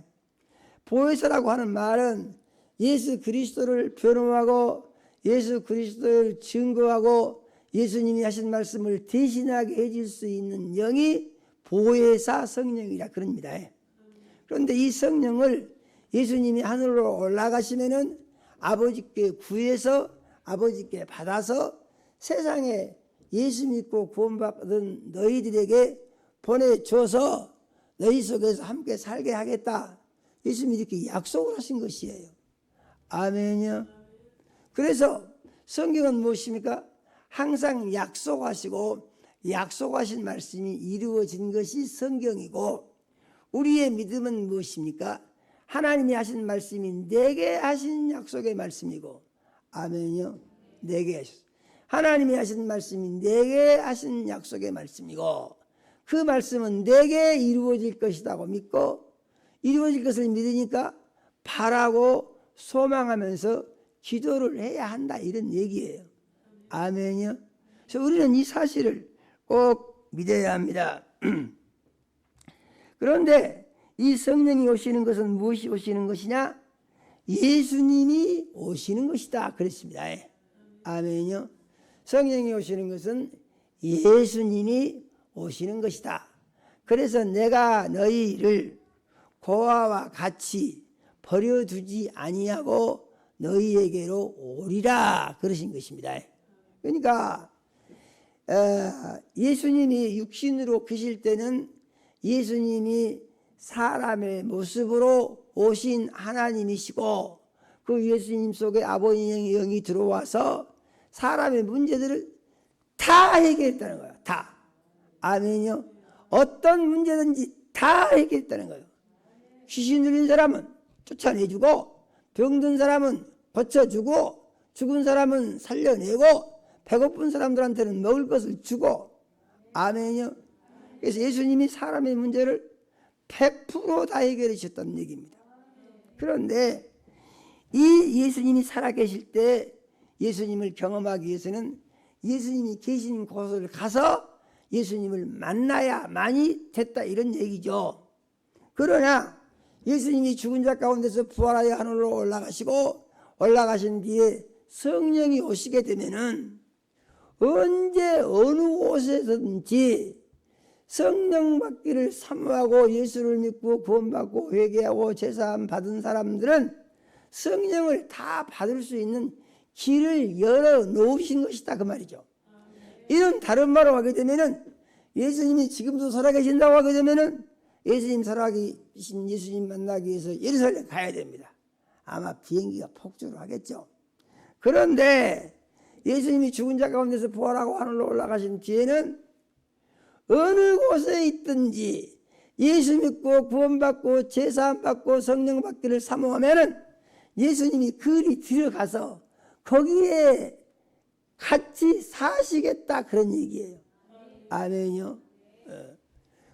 보혜사라고 하는 말은 예수 그리스도를 변호하고 예수 그리스도를 증거하고 예수님이 하신 말씀을 대신하게 해줄 수 있는 영이 보혜사 성령이라 그럽니다. 그런데 이 성령을 예수님이 하늘로 올라가시면은 아버지께 구해서 아버지께 받아서 세상에 예수 믿고 구원받은 너희들에게 보내줘서 너희 속에서 함께 살게 하겠다. 예수님이 이렇게 약속을 하신 것이에요. 아멘이요. 그래서 성경은 무엇입니까? 항상 약속하시고 약속하신 말씀이 이루어진 것이 성경이고, 우리의 믿음은 무엇입니까? 하나님이 하신 말씀이 내게 하신 약속의 말씀이고, 아멘이요. 내게 하셨어요. 하나님이 하신 말씀이 내게 하신 약속의 말씀이고 그 말씀은 내게 이루어질 것이라고 믿고 이루어질 것을 믿으니까 바라고 소망하면서 기도를 해야 한다 이런 얘기예요. 아멘이요. 그래서 우리는 이 사실을 꼭 믿어야 합니다. 그런데 이 성령이 오시는 것은 무엇이 오시는 것이냐? 예수님이 오시는 것이다 그랬습니다. 아멘이요. 성령이 오시는 것은 예수님이 오시는 것이다. 그래서 내가 너희를 고아와 같이 버려두지 아니하고 너희에게로 오리라 그러신 것입니다. 그러니까 예수님이 육신으로 계실 때는 예수님이 사람의 모습으로 오신 하나님이시고 그 예수님 속에 아버지의 영이 들어와서 사람의 문제들을 다 해결했다는 거예요. 다. 아멘이요. 어떤 문제든지 다 해결했다는 거예요. 귀신 들린 사람은 쫓아내주고 병든 사람은 고쳐주고 죽은 사람은 살려내고 배고픈 사람들한테는 먹을 것을 주고 아멘이요. 그래서 예수님이 사람의 문제를 100% 다 해결해 주셨다는 얘기입니다. 그런데 이 예수님이 살아계실 때 예수님을 경험하기 위해서는 예수님이 계신 곳을 가서 예수님을 만나야만이 됐다 이런 얘기죠. 그러나 예수님이 죽은 자 가운데서 부활하여 하늘로 올라가시고 올라가신 뒤에 성령이 오시게 되면은 언제 어느 곳에서든지 성령 받기를 사모하고 예수를 믿고 구원받고 회개하고 제사함 받은 사람들은 성령을 다 받을 수 있는 길을 열어 놓으신 것이다 그 말이죠. 이런 다른 말로 하게 되면은 예수님이 지금도 살아계신다고 하게 되면은 예수님 살아계신 예수님 만나기 위해서 예루살렘 가야 됩니다. 아마 비행기가 폭주를 하겠죠. 그런데 예수님이 죽은 자 가운데서 부활하고 하늘로 올라가신 뒤에는 어느 곳에 있든지 예수 믿고 구원받고 제사함 받고 성령 받기를 사모하면은 예수님이 그리 들어가서 거기에 같이 사시겠다 그런 얘기예요. 아멘요.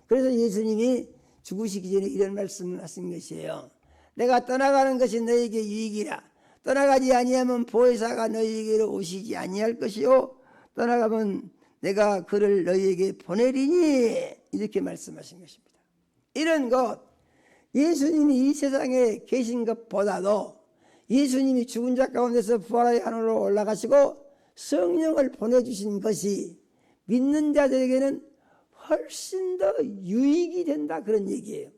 그래서 예수님이 죽으시기 전에 이런 말씀을 하신 것이에요. 내가 떠나가는 것이 너에게 유익이라. 떠나가지 아니하면 보혜사가 너희에게로 오시지 아니할 것이요 떠나가면 내가 그를 너희에게 보내리니 이렇게 말씀하신 것입니다. 이런 것 예수님이 이 세상에 계신 것보다도 예수님이 죽은 자 가운데서 부활하여 하늘로 올라가시고 성령을 보내주신 것이 믿는 자들에게는 훨씬 더 유익이 된다 그런 얘기예요.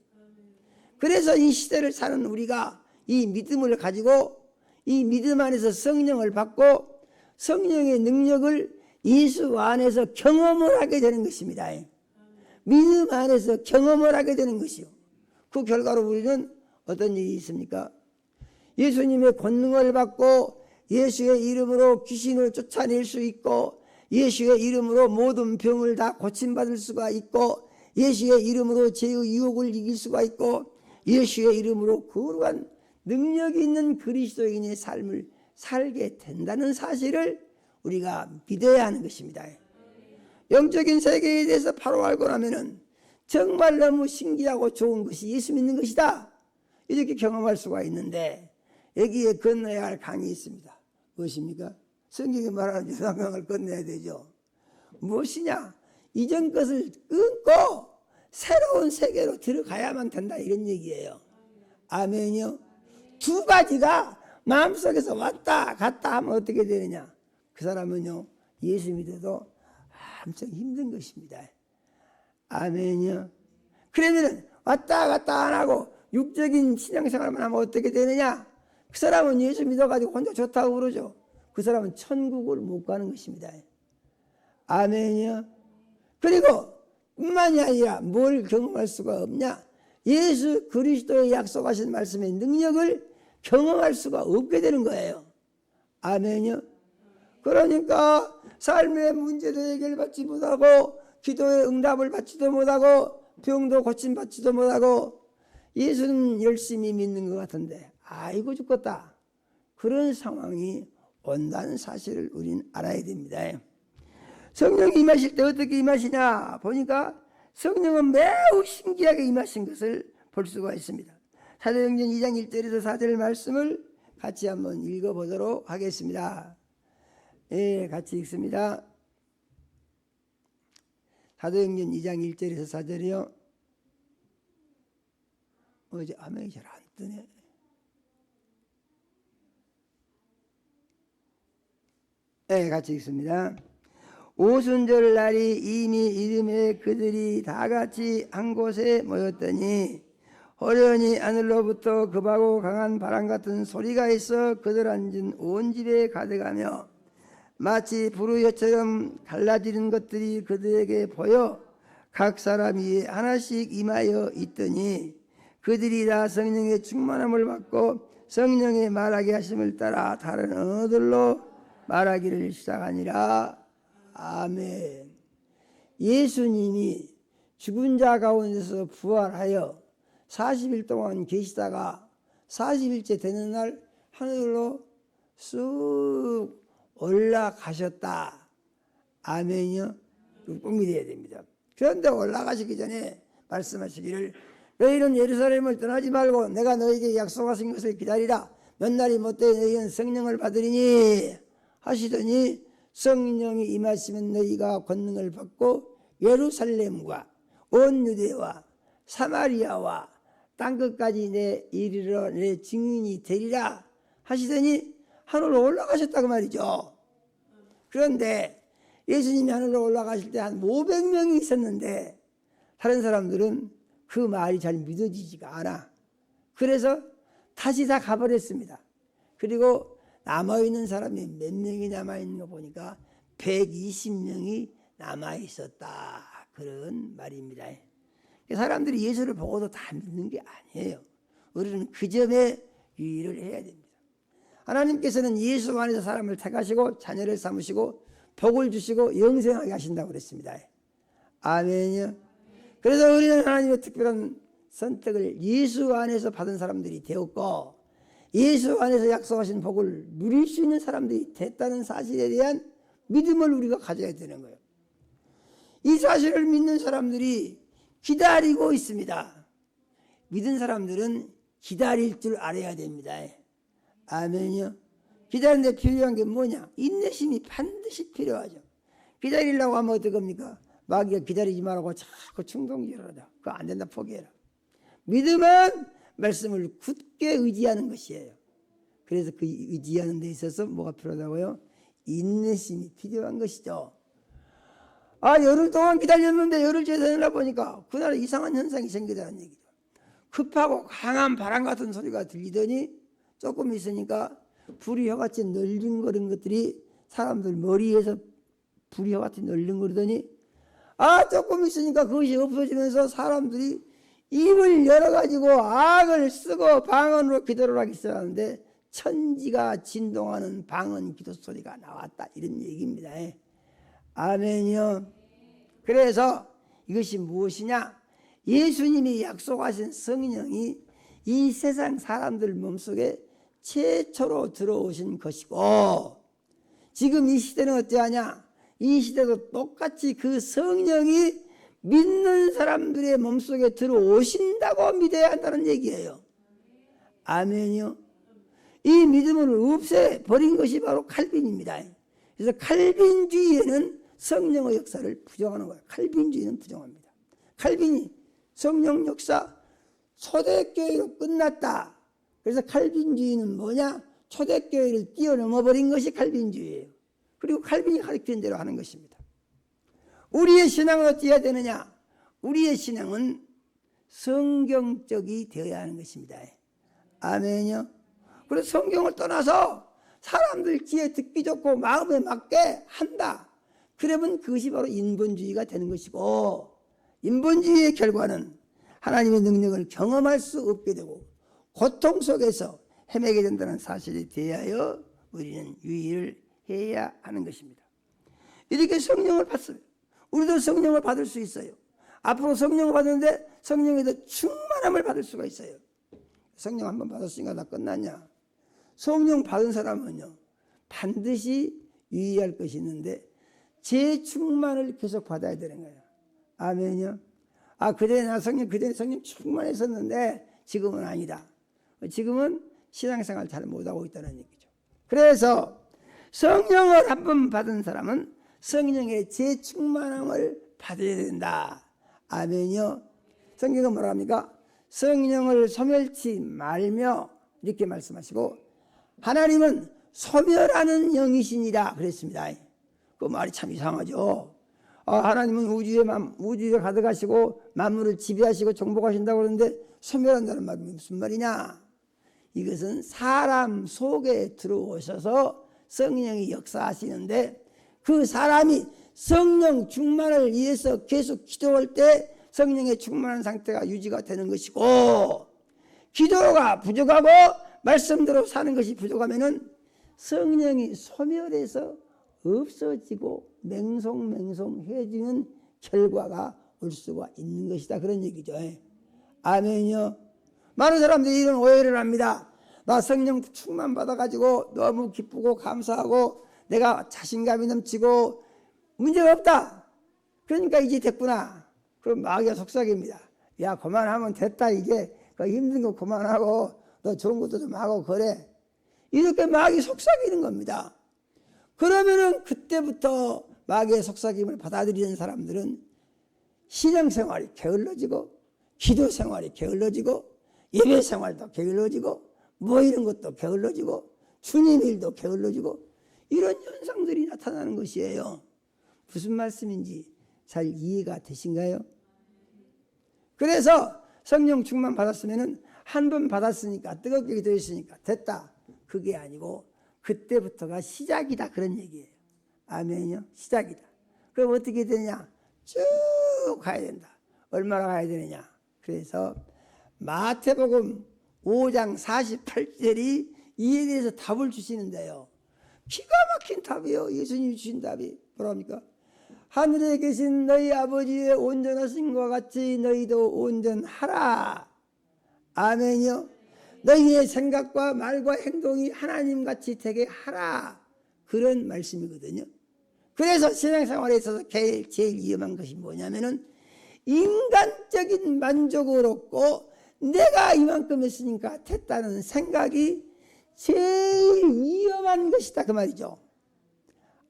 그래서 이 시대를 사는 우리가 이 믿음을 가지고 이 믿음 안에서 성령을 받고 성령의 능력을 예수 안에서 경험을 하게 되는 것입니다. 믿음 안에서 경험을 하게 되는 것이요. 그 결과로 우리는 어떤 일이 있습니까? 예수님의 권능을 받고 예수의 이름으로 귀신을 쫓아낼 수 있고 예수의 이름으로 모든 병을 다 고침받을 수가 있고 예수의 이름으로 죄의 유혹을 이길 수가 있고 예수의 이름으로 거룩한 능력이 있는 그리스도인의 삶을 살게 된다는 사실을 우리가 믿어야 하는 것입니다. 영적인 세계에 대해서 바로 알고 나면은 정말 너무 신기하고 좋은 것이 예수 믿는 것이다 이렇게 경험할 수가 있는데 여기에 건너야 할 강이 있습니다. 무엇입니까? 성경이 말하는 유상강을 건너야 되죠. 무엇이냐? 이전 것을 끊고 새로운 세계로 들어가야만 된다 이런 얘기예요. 아멘이요. 두 가지가 마음속에서 왔다 갔다 하면 어떻게 되느냐? 그 사람은요 예수 믿어도 엄청 힘든 것입니다. 아멘이요. 그러면 왔다 갔다 안 하고 육적인 신앙생활만 하면 어떻게 되느냐? 그 사람은 예수 믿어가지고 혼자 좋다고 그러죠. 그 사람은 천국을 못 가는 것입니다. 아멘이요. 그리고 뿐만이 아니라 뭘 경험할 수가 없냐? 예수 그리스도의 약속하신 말씀의 능력을 경험할 수가 없게 되는 거예요. 아멘이요. 그러니까 삶의 문제도 해결받지 못하고 기도의 응답을 받지도 못하고 병도 고침받지도 못하고 예수는 열심히 믿는 것 같은데 아이고 죽겠다. 그런 상황이 온다는 사실을 우리는 알아야 됩니다. 성령이 임하실 때 어떻게 임하시냐 보니까 성령은 매우 신기하게 임하신 것을 볼 수가 있습니다. 사도행전 2장 1절에서 4절 말씀을 같이 한번 읽어보도록 하겠습니다. 예, 같이 읽습니다. 사도행전 2장 1절에서 4절이요. 어제 화면이 잘 안 뜨네. 네, 같이 읽습니다. 오순절 날이 이미 이름에 그들이 다 같이 한 곳에 모였더니 호련히 하늘로부터 급하고 강한 바람 같은 소리가 있어 그들 앉은 온 집에 가득하며 마치 불우여처럼 갈라지는 것들이 그들에게 보여 각 사람 위에 하나씩 임하여 있더니 그들이 다 성령의 충만함을 받고 성령의 말하게 하심을 따라 다른 언어들로 말하기를 시작하니라. 아멘. 예수님이 죽은 자 가운데서 부활하여 40일 동안 계시다가 40일째 되는 날 하늘로 쑥 올라가셨다. 아멘이요. 꼭 믿어야 됩니다. 그런데 올라가시기 전에 말씀하시기를 너희는 예루살렘을 떠나지 말고 내가 너희에게 약속하신 것을 기다리라. 몇 날이 못되어 너희는 성령을 받으리니 하시더니 성령이 임하시면 너희가 권능을 받고 예루살렘과 온 유대와 사마리아와 땅끝까지 내 이르러 내 증인이 되리라 하시더니 하늘로 올라가셨다고 말이죠. 그런데 예수님이 하늘로 올라가실 때 한 500명이 있었는데 다른 사람들은 그 말이 잘 믿어지지가 않아. 그래서 다시 다 가버렸습니다. 그리고 남아있는 사람이 몇 명이 남아있는 거 보니까 120명이 남아있었다. 그런 말입니다. 사람들이 예수를 보고도 다 믿는 게 아니에요. 우리는 그 점에 유의를 해야 됩니다. 하나님께서는 예수 안에서 사람을 택하시고 자녀를 삼으시고 복을 주시고 영생하게 하신다고 그랬습니다. 아멘이요. 그래서 우리는 하나님의 특별한 선택을 예수 안에서 받은 사람들이 되었고 예수 안에서 약속하신 복을 누릴 수 있는 사람들이 됐다는 사실에 대한 믿음을 우리가 가져야 되는 거예요. 이 사실을 믿는 사람들이 기다리고 있습니다. 믿은 사람들은 기다릴 줄 알아야 됩니다. 아멘이요. 기다리는데 필요한 게 뭐냐? 인내심이 반드시 필요하죠. 기다리려고 하면 어떡합니까? 마귀가 기다리지 말라고 자꾸 충동질하다. 그거 안 된다 포기해라. 믿음은 말씀을 굳게 의지하는 것이에요. 그래서 그 의지하는 데 있어서 뭐가 필요하다고요? 인내심이 필요한 것이죠. 열흘 동안 기다렸는데 열흘째 되나 보니까 그날 이상한 현상이 생기다는 얘기죠. 급하고 강한 바람 같은 소리가 들리더니 조금 있으니까 불이 혀같이 널링거리는 것들이 사람들 머리에서 불이 혀같이 널링거리더니 조금 있으니까 그것이 없어지면서 사람들이 입을 열어가지고 악을 쓰고 방언으로 기도를 하기 시작하는데 천지가 진동하는 방언 기도 소리가 나왔다. 이런 얘기입니다. 아멘이요. 그래서 이것이 무엇이냐? 예수님이 약속하신 성령이 이 세상 사람들 몸속에 최초로 들어오신 것이고 지금 이 시대는 어찌하냐? 이 시대도 똑같이 그 성령이 믿는 사람들의 몸속에 들어오신다고 믿어야 한다는 얘기예요. 아멘이요. 이 믿음을 없애버린 것이 바로 칼빈입니다. 그래서 칼빈주의에는 성령의 역사를 부정하는 거예요. 칼빈주의는 부정합니다. 칼빈이 성령 역사 초대교회로 끝났다. 그래서 칼빈주의는 뭐냐? 초대교회를 뛰어넘어버린 것이 칼빈주의예요. 그리고 칼빈이 가르치는 대로 하는 것입니다. 우리의 신앙은 어찌 해야 되느냐? 우리의 신앙은 성경적이 되어야 하는 것입니다. 아멘요. 그래서 성경을 떠나서 사람들 귀에 듣기 좋고 마음에 맞게 한다. 그러면 그것이 바로 인본주의가 되는 것이고 인본주의의 결과는 하나님의 능력을 경험할 수 없게 되고 고통 속에서 헤매게 된다는 사실에 대하여 우리는 유의를 해야 하는 것입니다. 이렇게 성령을 받습니다. 우리도 성령을 받을 수 있어요. 앞으로 성령을 받는데 성령에 더 충만함을 받을 수가 있어요. 성령 한번 받았으니까 다 끝났냐? 성령 받은 사람은요 반드시 유의할 것이 있는데 재충만을 계속 받아야 되는 거예요. 아멘요. 그전에 나 그전에 성령 충만했었는데 지금은 아니다. 지금은 신앙생활 잘 못하고 있다는 얘기죠. 그래서 성령을 한 번 받은 사람은 성령의 재충만함을 받아야 된다. 아멘요. 성경은 뭐라 합니까? 성령을 소멸치 말며 이렇게 말씀하시고 하나님은 소멸하는 영이시니라 그랬습니다. 그 말이 참 이상하죠. 하나님은 우주에 가득하시고 만물을 지배하시고 정복하신다고 그러는데 소멸한다는 말이 무슨 말이냐? 이것은 사람 속에 들어오셔서 성령이 역사하시는데 그 사람이 성령 충만을 위해서 계속 기도할 때 성령의 충만한 상태가 유지가 되는 것이고, 기도가 부족하고 말씀대로 사는 것이 부족하면은 성령이 소멸해서 없어지고 맹송맹송해지는 결과가 올 수가 있는 것이다. 그런 얘기죠. 아멘요. 많은 사람들이 이런 오해를 합니다. 나 성령 충만 받아가지고 너무 기쁘고 감사하고 내가 자신감이 넘치고 문제가 없다. 그러니까 이제 됐구나. 그럼 마귀가 속삭입니다. 야, 그만하면 됐다. 이제 그 힘든 거 그만하고 너 좋은 것도 좀 하고 그래. 이렇게 마귀 속삭이는 겁니다. 그러면은 그때부터 마귀의 속삭임을 받아들이는 사람들은 신앙생활이 게을러지고 기도생활이 게을러지고 예배생활도 게을러지고 뭐 이런 것도 게을러지고 주님 일도 게을러지고 이런 현상들이 나타나는 것이에요. 무슨 말씀인지 잘 이해가 되신가요? 그래서 성령 충만 받았으면은 한 번 받았으니까 뜨겁게 기도했으니까 됐다. 그게 아니고 그때부터가 시작이다. 그런 얘기예요. 아멘요. 시작이다. 그럼 어떻게 되냐? 쭉 가야 된다. 얼마나 가야 되느냐? 그래서 마태복음 5장 48절이 이에 대해서 답을 주시는데요. 기가 막힌 답이에요. 예수님이 주신 답이 뭐랍니까? 하늘에 계신 너희 아버지의 온전하신 것 같이 너희도 온전하라. 아멘요. 너희의 생각과 말과 행동이 하나님같이 되게 하라. 그런 말씀이거든요. 그래서 신앙생활에 있어서 제일 위험한 것이 뭐냐면은 인간적인 만족을 얻고 내가 이만큼 했으니까 됐다는 생각이 제일 위험한 것이다. 그 말이죠.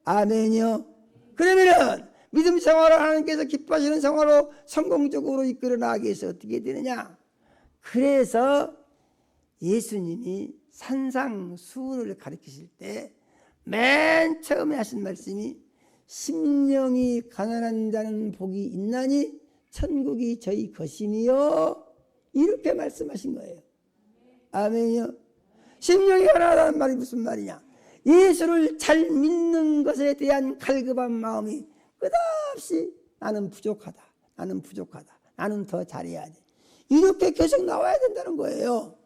아멘요. 그러면은 믿음 생활을 하나님께서 기뻐하시는 생활로 성공적으로 이끌어 나가기 위해서 어떻게 되느냐? 그래서 예수님이 산상수훈을 가르치실 때 맨 처음에 하신 말씀이 심령이 가난한 자는 복이 있나니 천국이 저희 것이니요. 이렇게 말씀하신 거예요. 아멘요. 심령이 가난하다는 말이 무슨 말이냐? 예수를 잘 믿는 것에 대한 갈급한 마음이 끝없이 나는 부족하다. 나는 부족하다. 나는 더 잘해야 돼. 이렇게 계속 나와야 된다는 거예요.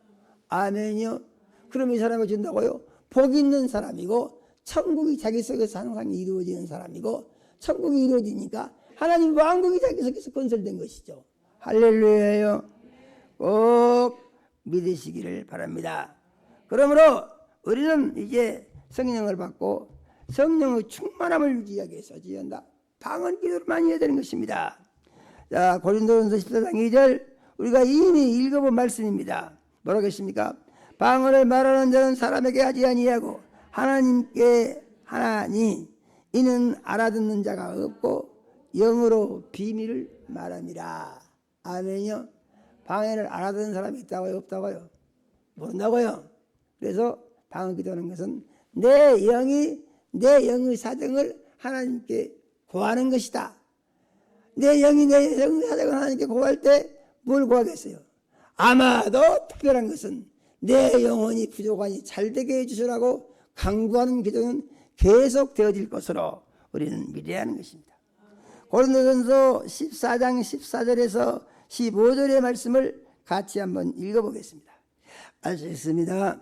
아멘요. 그럼 이 사람이 준다고요? 복 있는 사람이고 천국이 자기 속에서 항상 이루어지는 사람이고 천국이 이루어지니까 하나님 왕국이 자기 속에서 건설된 것이죠. 할렐루야요. 꼭 믿으시기를 바랍니다. 그러므로 우리는 이제 성령을 받고 성령의 충만함을 유지하기 위해서 지한다. 방언 기도를 많이 해야 되는 것입니다. 자, 고린도전서 14장 2절 우리가 이미 읽어본 말씀입니다. 뭐라고 했습니까? 방언을 말하는 자는 사람에게 하지 아니하고 하나님께 하나니 이는 알아듣는 자가 없고 영으로 비밀을 말함이라. 아멘요. 방언을 알아듣는 사람이 있다고요? 없다고요? 모른다고요? 그래서 방언 기도하는 것은 내 영의 사정을 하나님께 고하는 것이다. 내 영의 사정을 하나님께 고할 때 뭘 구하겠어요? 아마도 특별한 것은 내 영혼이 부족하니 잘되게 해주시라고 간구하는 기도는 계속 되어질 것으로 우리는 믿어야 하는 것입니다. 고린도전서 14장 14절에서 15절의 말씀을 같이 한번 읽어보겠습니다. 알겠습니다.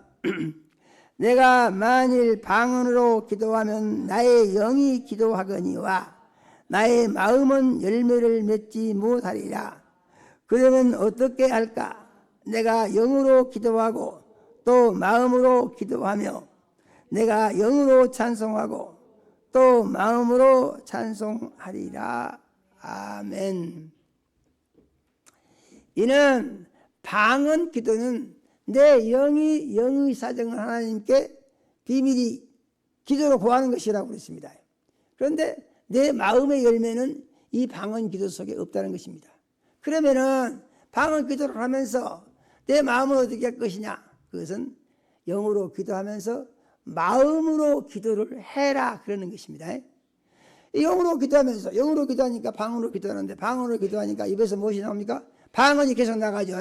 내가 만일 방언으로 기도하면 나의 영이 기도하거니와 나의 마음은 열매를 맺지 못하리라. 그러면 어떻게 할까? 내가 영으로 기도하고 또 마음으로 기도하며 내가 영으로 찬송하고 또 마음으로 찬송하리라. 아멘. 이는 방언 기도는 내 영이 영의 사정을 하나님께 비밀히 기도로 구하는 것이라고 그랬습니다. 그런데 내 마음의 열매는 이 방언 기도 속에 없다는 것입니다. 그러면은 방언 기도를 하면서 내 마음을 어떻게 할 것이냐? 그것은 영으로 기도하면서 마음으로 기도를 해라 그러는 것입니다. 영으로 기도하면서 영으로 기도하니까 방언으로 기도하는데 방언으로 기도하니까 입에서 무엇이 나옵니까? 방언이 계속 나가죠.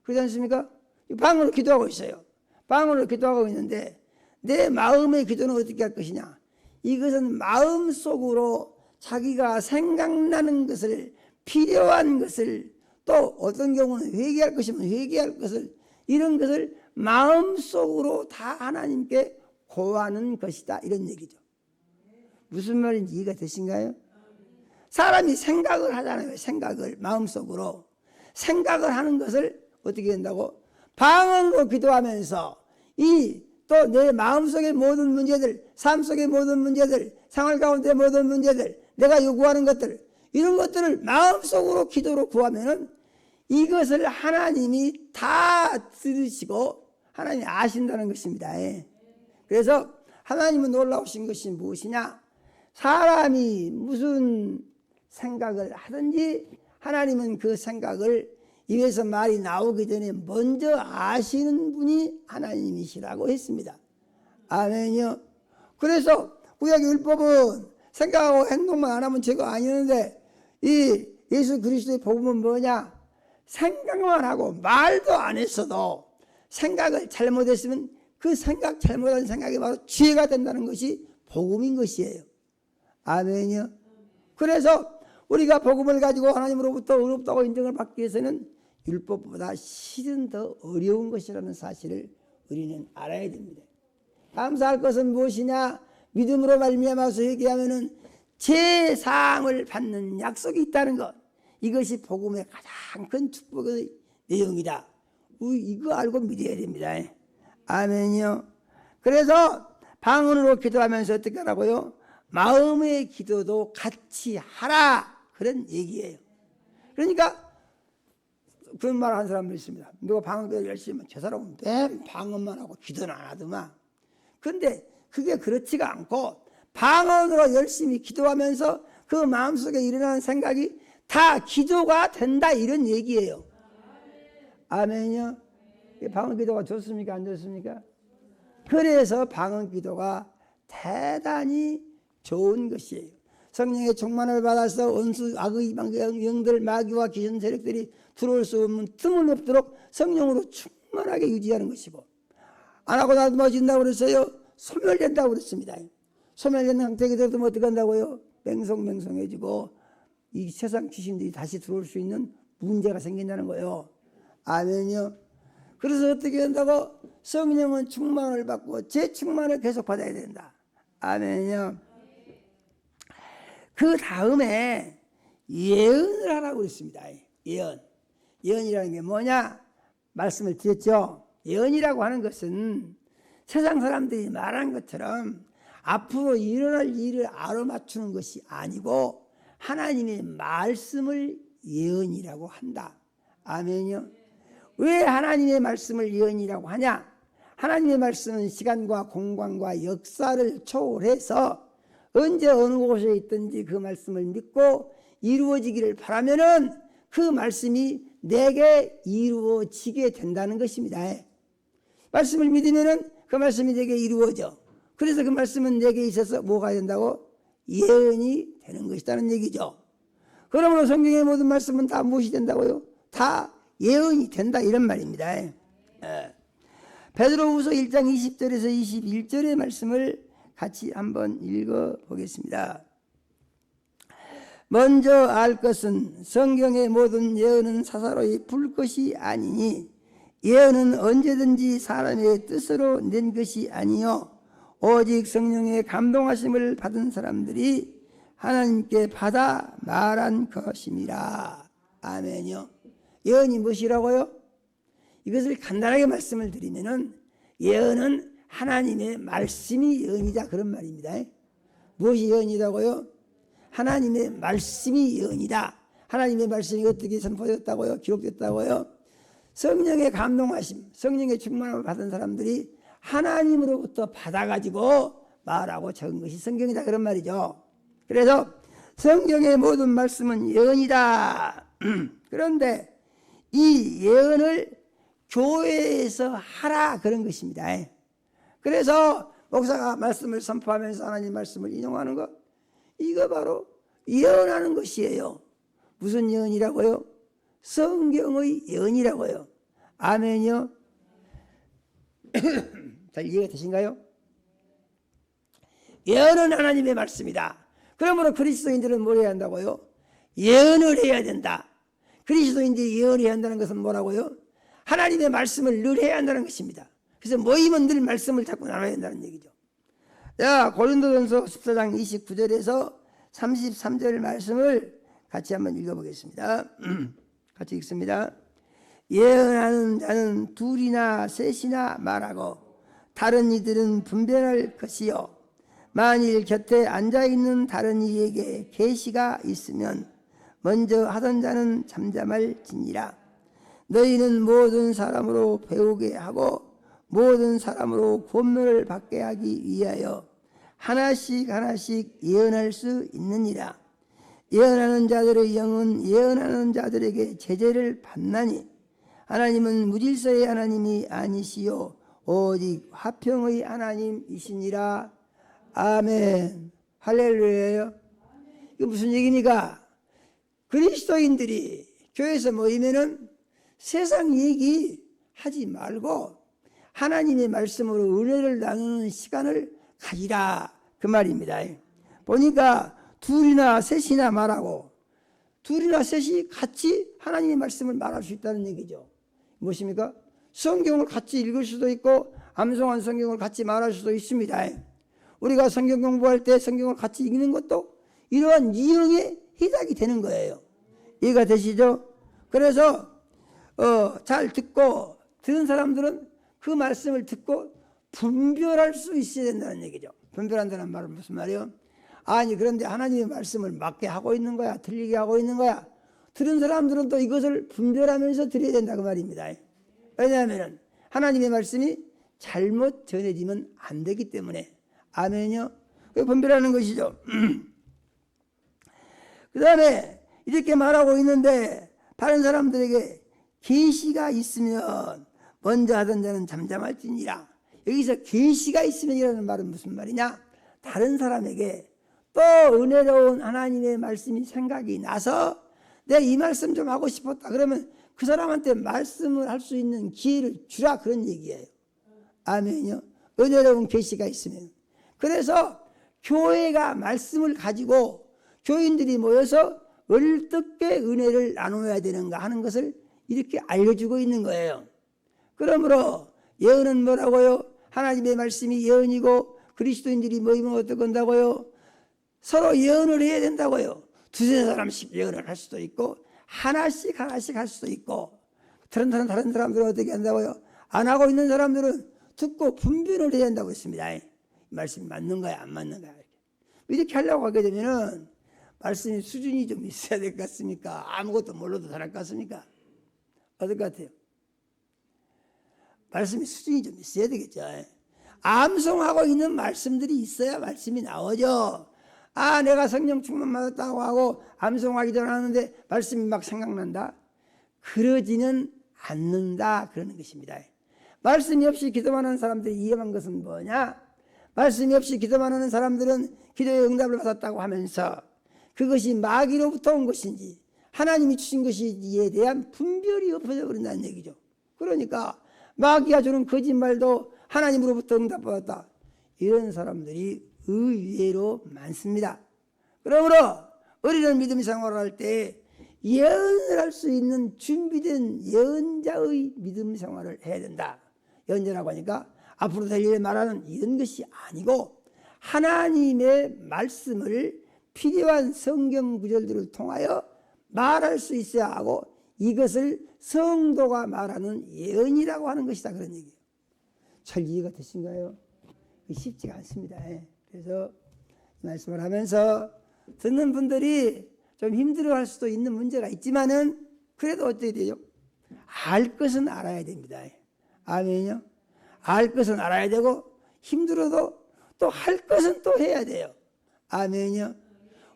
그렇지 않습니까? 방언으로 기도하고 있어요. 방언으로 기도하고 있는데 내 마음의 기도는 어떻게 할 것이냐? 이것은 마음속으로 자기가 생각나는 것을 필요한 것을 또 어떤 경우는 회개할 것이면 회개할 것을 이런 것을 마음속으로 다 하나님께 고하는 것이다 이런 얘기죠. 무슨 말인지 이해가 되신가요? 사람이 생각을 하잖아요. 생각을 마음속으로 생각을 하는 것을 어떻게 된다고? 방언으로 기도하면서 이 또 내 마음속의 모든 문제들, 삶 속의 모든 문제들, 생활 가운데 모든 문제들, 내가 요구하는 것들 이런 것들을 마음속으로 기도로 구하면은 이것을 하나님이 다 들으시고 하나님이 아신다는 것입니다. 그래서 하나님은 놀라우신 것이 무엇이냐? 사람이 무슨 생각을 하든지 하나님은 그 생각을 입에서 말이 나오기 전에 먼저 아시는 분이 하나님이시라고 했습니다. 아멘요. 그래서 구약 율법은 생각하고 행동만 안 하면 죄가 아니었는데 이 예수 그리스도의 복음은 뭐냐? 생각만 하고 말도 안 했어도 생각을 잘못했으면 그 생각 잘못한 생각이 바로 죄가 된다는 것이 복음인 것이에요. 아멘요. 그래서 우리가 복음을 가지고 하나님으로부터 의롭다고 인정을 받기 위해서는 율법보다 실은 더 어려운 것이라는 사실을 우리는 알아야 됩니다. 감사할 것은 무엇이냐? 믿음으로 말미암아서 회개하면은 제사함을 받는 약속이 있다는 것. 이것이 복음의 가장 큰 축복의 내용이다. 이거 알고 믿어야 됩니다. 아멘요. 그래서 방언으로 기도하면서 어떻게 하라고요? 마음의 기도도 같이 하라 그런 얘기예요. 그러니까 그런 말 하는 사람도 있습니다. 누가 방언기도 열심히 하면 저 사람은 맨 방언만 하고 기도는 안 하더만. 그런데 그게 그렇지가 않고 방언으로 열심히 기도하면서 그 마음속에 일어나는 생각이 다 기도가 된다 이런 얘기예요. 아멘요. 방언기도가 좋습니까? 안 좋습니까? 그래서 방언기도가 대단히 좋은 것이에요. 성령의 충만을 받아서 원수 악의 영들 마귀와 귀신 세력들이 들어올 수 없는 틈을 없도록 성령으로 충만하게 유지하는 것이고 안 하고 나머진다고 그랬어요. 소멸된다고 그랬습니다. 소멸된 상태에 들어도 어떻게 한다고요? 맹성맹성해지고 이 세상 귀신들이 다시 들어올 수 있는 문제가 생긴다는 거예요. 아멘요. 그래서 어떻게 된다고? 성령은 충만을 받고 제 충만을 계속 받아야 된다. 아멘요. 그 다음에 예언을 하라고 그랬습니다. 예언. 예언이라는 게 뭐냐? 말씀을 드렸죠. 예언이라고 하는 것은 세상 사람들이 말한 것처럼 앞으로 일어날 일을 알아맞추는 것이 아니고 하나님의 말씀을 예언이라고 한다. 아멘요. 왜 하나님의 말씀을 예언이라고 하냐? 하나님의 말씀은 시간과 공간과 역사를 초월해서 언제 어느 곳에 있든지 그 말씀을 믿고 이루어지기를 바라면은 그 말씀이 내게 이루어지게 된다는 것입니다. 말씀을 믿으면은 그 말씀이 내게 이루어져. 그래서 그 말씀은 내게 있어서 뭐가 된다고? 예언이 되는 것이라는 얘기죠. 그러므로 성경의 모든 말씀은 다 무엇이 된다고요? 다 예언이 된다 이런 말입니다. 베드로후서 1장 20절에서 21절의 말씀을 같이 한번 읽어보겠습니다. 먼저 알 것은 성경의 모든 예언은 사사로이 풀 것이 아니니 예언은 언제든지 사람의 뜻으로 낸 것이 아니요 오직 성령의 감동하심을 받은 사람들이 하나님께 받아 말한 것임이라. 아멘요. 예언이 무엇이라고요? 이것을 간단하게 말씀을 드리면은 예언은 하나님의 말씀이 예언이다 그런 말입니다. 무엇이 예언이라고요? 하나님의 말씀이 예언이다. 하나님의 말씀이 어떻게 선포되었다고요? 기록됐다고요? 성령의 감동하심, 성령의 충만함을 받은 사람들이 하나님으로부터 받아가지고 말하고 적은 것이 성경이다 그런 말이죠. 그래서 성경의 모든 말씀은 예언이다. 그런데 이 예언을 교회에서 하라 그런 것입니다. 그래서 목사가 말씀을 선포하면서 하나님 말씀을 인용하는 것, 이거 바로 예언하는 것이에요. 무슨 예언이라고요? 성경의 예언이라고요. 아멘이요. 잘 이해가 되신가요? 예언은 하나님의 말씀이다. 그러므로 그리스도인들은 뭘 해야 한다고요? 예언을 해야 된다. 그리스도인들이 예언해야 한다는 것은 뭐라고요? 하나님의 말씀을 늘 해야 한다는 것입니다. 그래서 모임은 늘 말씀을 자꾸 나눠야 한다는 얘기죠. 자, 고린도전서 14장 29절에서 33절 말씀을 같이 한번 읽어보겠습니다. 같이 읽습니다. 예언하는 자는 둘이나 셋이나 말하고 다른 이들은 분별할 것이요 만일 곁에 앉아있는 다른 이에게 계시가 있으면 먼저 하던 자는 잠잠할지니라. 너희는 모든 사람으로 배우게 하고 모든 사람으로 권면을 받게 하기 위하여 하나씩 하나씩 예언할 수 있느니라. 예언하는 자들의 영은 예언하는 자들에게 제재를 받나니 하나님은 무질서의 하나님이 아니시요 오직 화평의 하나님이시니라. 아멘. 할렐루야요. 이게 무슨 얘기니까? 그리스도인들이 교회에서 모이면은 세상 얘기 하지 말고 하나님의 말씀으로 은혜를 나누는 시간을 가지라 그 말입니다. 보니까 둘이나 셋이나 말하고 둘이나 셋이 같이 하나님의 말씀을 말할 수 있다는 얘기죠. 무엇입니까? 성경을 같이 읽을 수도 있고 암송한 성경을 같이 말할 수도 있습니다. 우리가 성경 공부할 때 성경을 같이 읽는 것도 이러한 이용의 희작이 되는 거예요. 이해가 되시죠? 그래서 잘 듣고 들은 사람들은 그 말씀을 듣고 분별할 수 있어야 된다는 얘기죠. 분별한다는 말은 무슨 말이에요? 아니 그런데 하나님의 말씀을 맞게 하고 있는 거야? 틀리게 하고 있는 거야? 들은 사람들은 또 이것을 분별하면서 드려야 된다 그 말입니다. 왜냐하면 하나님의 말씀이 잘못 전해지면 안 되기 때문에. 아멘요. 분별하는 것이죠. 그 다음에 이렇게 말하고 있는데 다른 사람들에게 계시가 있으면 먼저 하던 자는 잠잠할지니라. 여기서 계시가 있으면이라는 말은 무슨 말이냐? 다른 사람에게 또 은혜로운 하나님의 말씀이 생각이 나서 내가 이 말씀 좀 하고 싶었다 그러면 그 사람한테 말씀을 할 수 있는 기회를 주라 그런 얘기예요. 아멘요. 은혜로운 계시가 있으면. 그래서 교회가 말씀을 가지고 교인들이 모여서 어떻게 은혜를 나눠야 되는가 하는 것을 이렇게 알려주고 있는 거예요. 그러므로 예언은 뭐라고요? 하나님의 말씀이 예언이고 그리스도인들이 모이면 어떻게 한다고요? 서로 예언을 해야 된다고요. 두세 사람씩 예언을 할 수도 있고 하나씩 할 수도 있고 다른 사람들은 어떻게 한다고요? 안 하고 있는 사람들은 듣고 분별을 해야 한다고 했습니다. 이 말씀이 맞는 거야 안 맞는 거야. 이렇게 하려고 하게 되면은 말씀이 수준이 좀 있어야 될 것 같습니까? 아무것도 몰라도 잘할 것 같습니까? 어떨 것 같아요? 말씀이 수준이 좀 있어야 되겠죠. 암송하고 있는 말씀들이 있어야 말씀이 나오죠. 아 내가 성령 충만 받았다고 하고 암송하기도 하는데 말씀이 막 생각난다? 그러지는 않는다 그러는 것입니다. 말씀이 없이 기도만 하는 사람들이 위험한 것은 뭐냐? 말씀이 없이 기도만 하는 사람들은 기도의 응답을 받았다고 하면서 그것이 마귀로부터 온 것인지 하나님이 주신 것인지에 대한 분별이 없어져 버린다는 얘기죠. 그러니까 마귀가 주는 거짓말도 하나님으로부터 응답받았다. 이런 사람들이 의외로 많습니다. 그러므로 우리는 믿음 생활을 할 때 예언을 할 수 있는 준비된 예언자의 믿음 생활을 해야 된다. 예언자라고 하니까 앞으로 될 일을 말하는 이런 것이 아니고 하나님의 말씀을 필요한 성경 구절들을 통하여 말할 수 있어야 하고 이것을 성도가 말하는 예언이라고 하는 것이다 그런 얘기예요. 잘 이해가 되신가요? 쉽지가 않습니다. 그래서 이 말씀을 하면서 듣는 분들이 좀 힘들어할 수도 있는 문제가 있지만은 그래도 어떻게 돼요? 알 것은 알아야 됩니다. 아멘요. 알 것은 알아야 되고 힘들어도 또 할 것은 또 해야 돼요. 아멘요.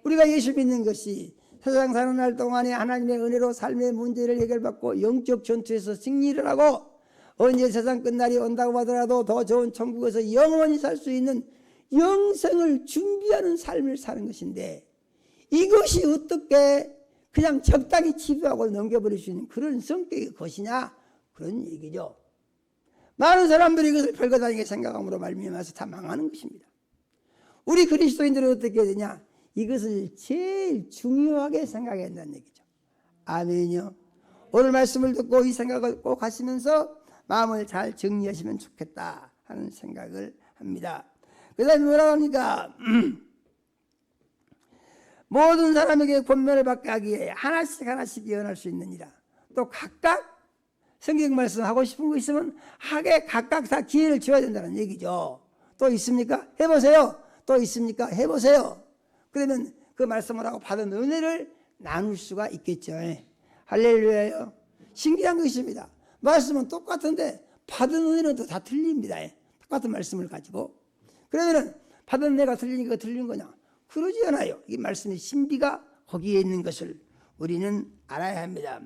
우리가 예수 믿는 것이 세상 사는 날 동안에 하나님의 은혜로 삶의 문제를 해결받고 영적 전투에서 승리를 하고 언제 세상 끝날이 온다고 하더라도 더 좋은 천국에서 영원히 살 수 있는 영생을 준비하는 삶을 사는 것인데 이것이 어떻게 그냥 적당히 치부하고 넘겨버릴 수 있는 그런 성격의 것이냐 그런 얘기죠. 많은 사람들이 이것을 별거다니게 생각함으로 말미암아서 다 망하는 것입니다. 우리 그리스도인들은 어떻게 해야 되냐? 이것을 제일 중요하게 생각해야 한다는 얘기죠. 아멘요. 오늘 말씀을 듣고 이 생각을 꼭 하시면서 마음을 잘 정리하시면 좋겠다 하는 생각을 합니다. 그 다음에 뭐라고 합니까? 모든 사람에게 권면을 받게 하기 위해 하나씩 하나씩 예언할 수 있느니라. 또 각각 성경 말씀 하고 싶은 거 있으면 하게 각각 다 기회를 줘야 된다는 얘기죠. 또 있습니까? 해보세요. 또 있습니까? 해보세요. 그러면 그 말씀을 하고 받은 은혜를 나눌 수가 있겠죠. 할렐루야요. 신기한 것입니다. 말씀은 똑같은데 받은 은혜는 또 다 틀립니다. 똑같은 말씀을 가지고. 그러면 받은 은혜가 틀리니까 틀린 거냐? 그러지 않아요. 이 말씀의 신비가 거기에 있는 것을 우리는 알아야 합니다.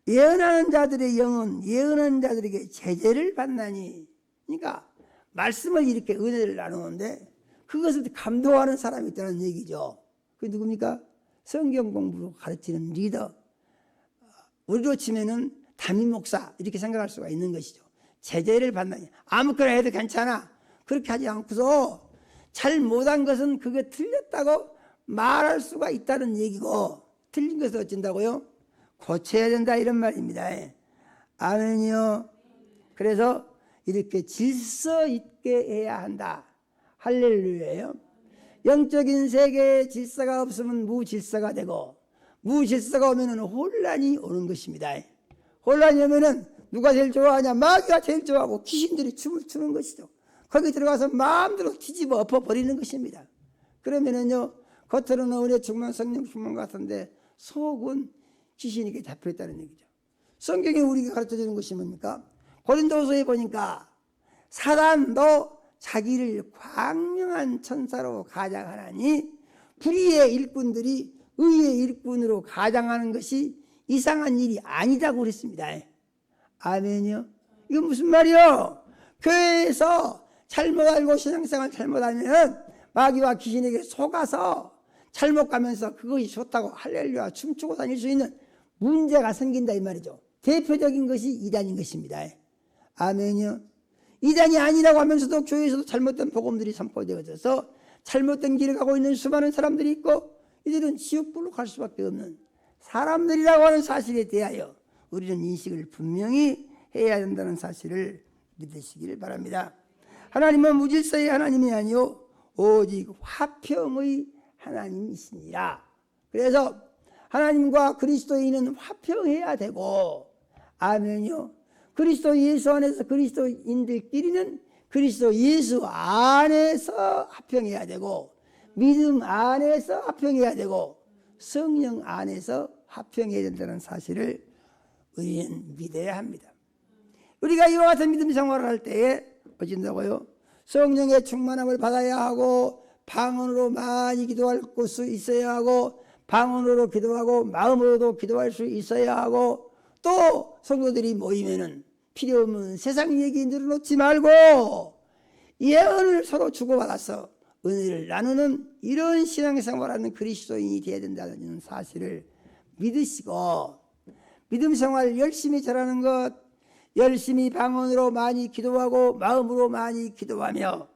예언하는 자들의 영은 예언하는 자들에게 제재를 받나니. 그러니까 말씀을 이렇게 은혜를 나누는데 그것을 감동하는 사람이 있다는 얘기죠. 그게 누굽니까? 성경 공부로 가르치는 리더. 우리로 치면은 담임 목사 이렇게 생각할 수가 있는 것이죠. 제재를 받나니. 아무거나 해도 괜찮아. 그렇게 하지 않고서 잘 못한 것은 그게 틀렸다고 말할 수가 있다는 얘기고 틀린 것을 어쩐다고요? 고쳐야 된다 이런 말입니다. 아멘이요. 그래서 이렇게 질서 있게 해야 한다. 할렐루야예요. 영적인 세계에 질서가 없으면 무질서가 되고 무질서가 오면은 혼란이 오는 것입니다. 혼란이 오면은 누가 제일 좋아하냐? 마귀가 제일 좋아하고 귀신들이 춤을 추는 것이죠. 거기 들어가서 마음대로 뒤집어 엎어버리는 것입니다. 그러면은요 겉으로는 은혜 충만 성령 충만 같은데 속은 귀신에게 잡혀있다는 얘기죠. 성경이 우리가 가르쳐주는 것이 뭡니까? 고린도서에 보니까 사단도 자기를 광명한 천사로 가장하나니 불의의 일꾼들이 의의 일꾼으로 가장하는 것이 이상한 일이 아니다고 그랬습니다. 아멘이요. 이건 무슨 말이요? 교회에서 잘못 알고 신앙생활 잘못하면 마귀와 귀신에게 속아서 잘못 가면서 그것이 좋다고 할렐루야 춤추고 다닐 수 있는 문제가 생긴다 이 말이죠. 대표적인 것이 이단인 것입니다. 아멘이요. 이단이 아니라고 하면서도 교회에서도 잘못된 복음들이 선포되어져서 잘못된 길을 가고 있는 수많은 사람들이 있고 이들은 지옥불로 갈 수밖에 없는 사람들이라고 하는 사실에 대하여 우리는 인식을 분명히 해야 된다는 사실을 믿으시길 바랍니다. 하나님은 무질서의 하나님이 아니요 오직 화평의 하나님이시니라. 그래서 하나님과 그리스도인은 화평해야 되고 아멘요. 그리스도 예수 안에서 그리스도인들끼리는 그리스도 예수 안에서 화평해야 되고 믿음 안에서 화평해야 되고 성령 안에서 화평해야 된다는 사실을 우리는 믿어야 합니다. 우리가 이와 같은 믿음 생활을 할 때에 어쩐다고요? 성령의 충만함을 받아야 하고 방언으로 많이 기도할 수 있어야 하고 방언으로 기도하고 마음으로도 기도할 수 있어야 하고 또 성도들이 모이면은 필요 없는 세상 얘기 늘어놓지 말고 예언을 서로 주고받아서 은혜를 나누는 이런 신앙생활하는 그리스도인이 되어야 된다는 사실을 믿으시고 믿음 생활 열심히 잘하는 것 열심히 방언으로 많이 기도하고 마음으로 많이 기도하며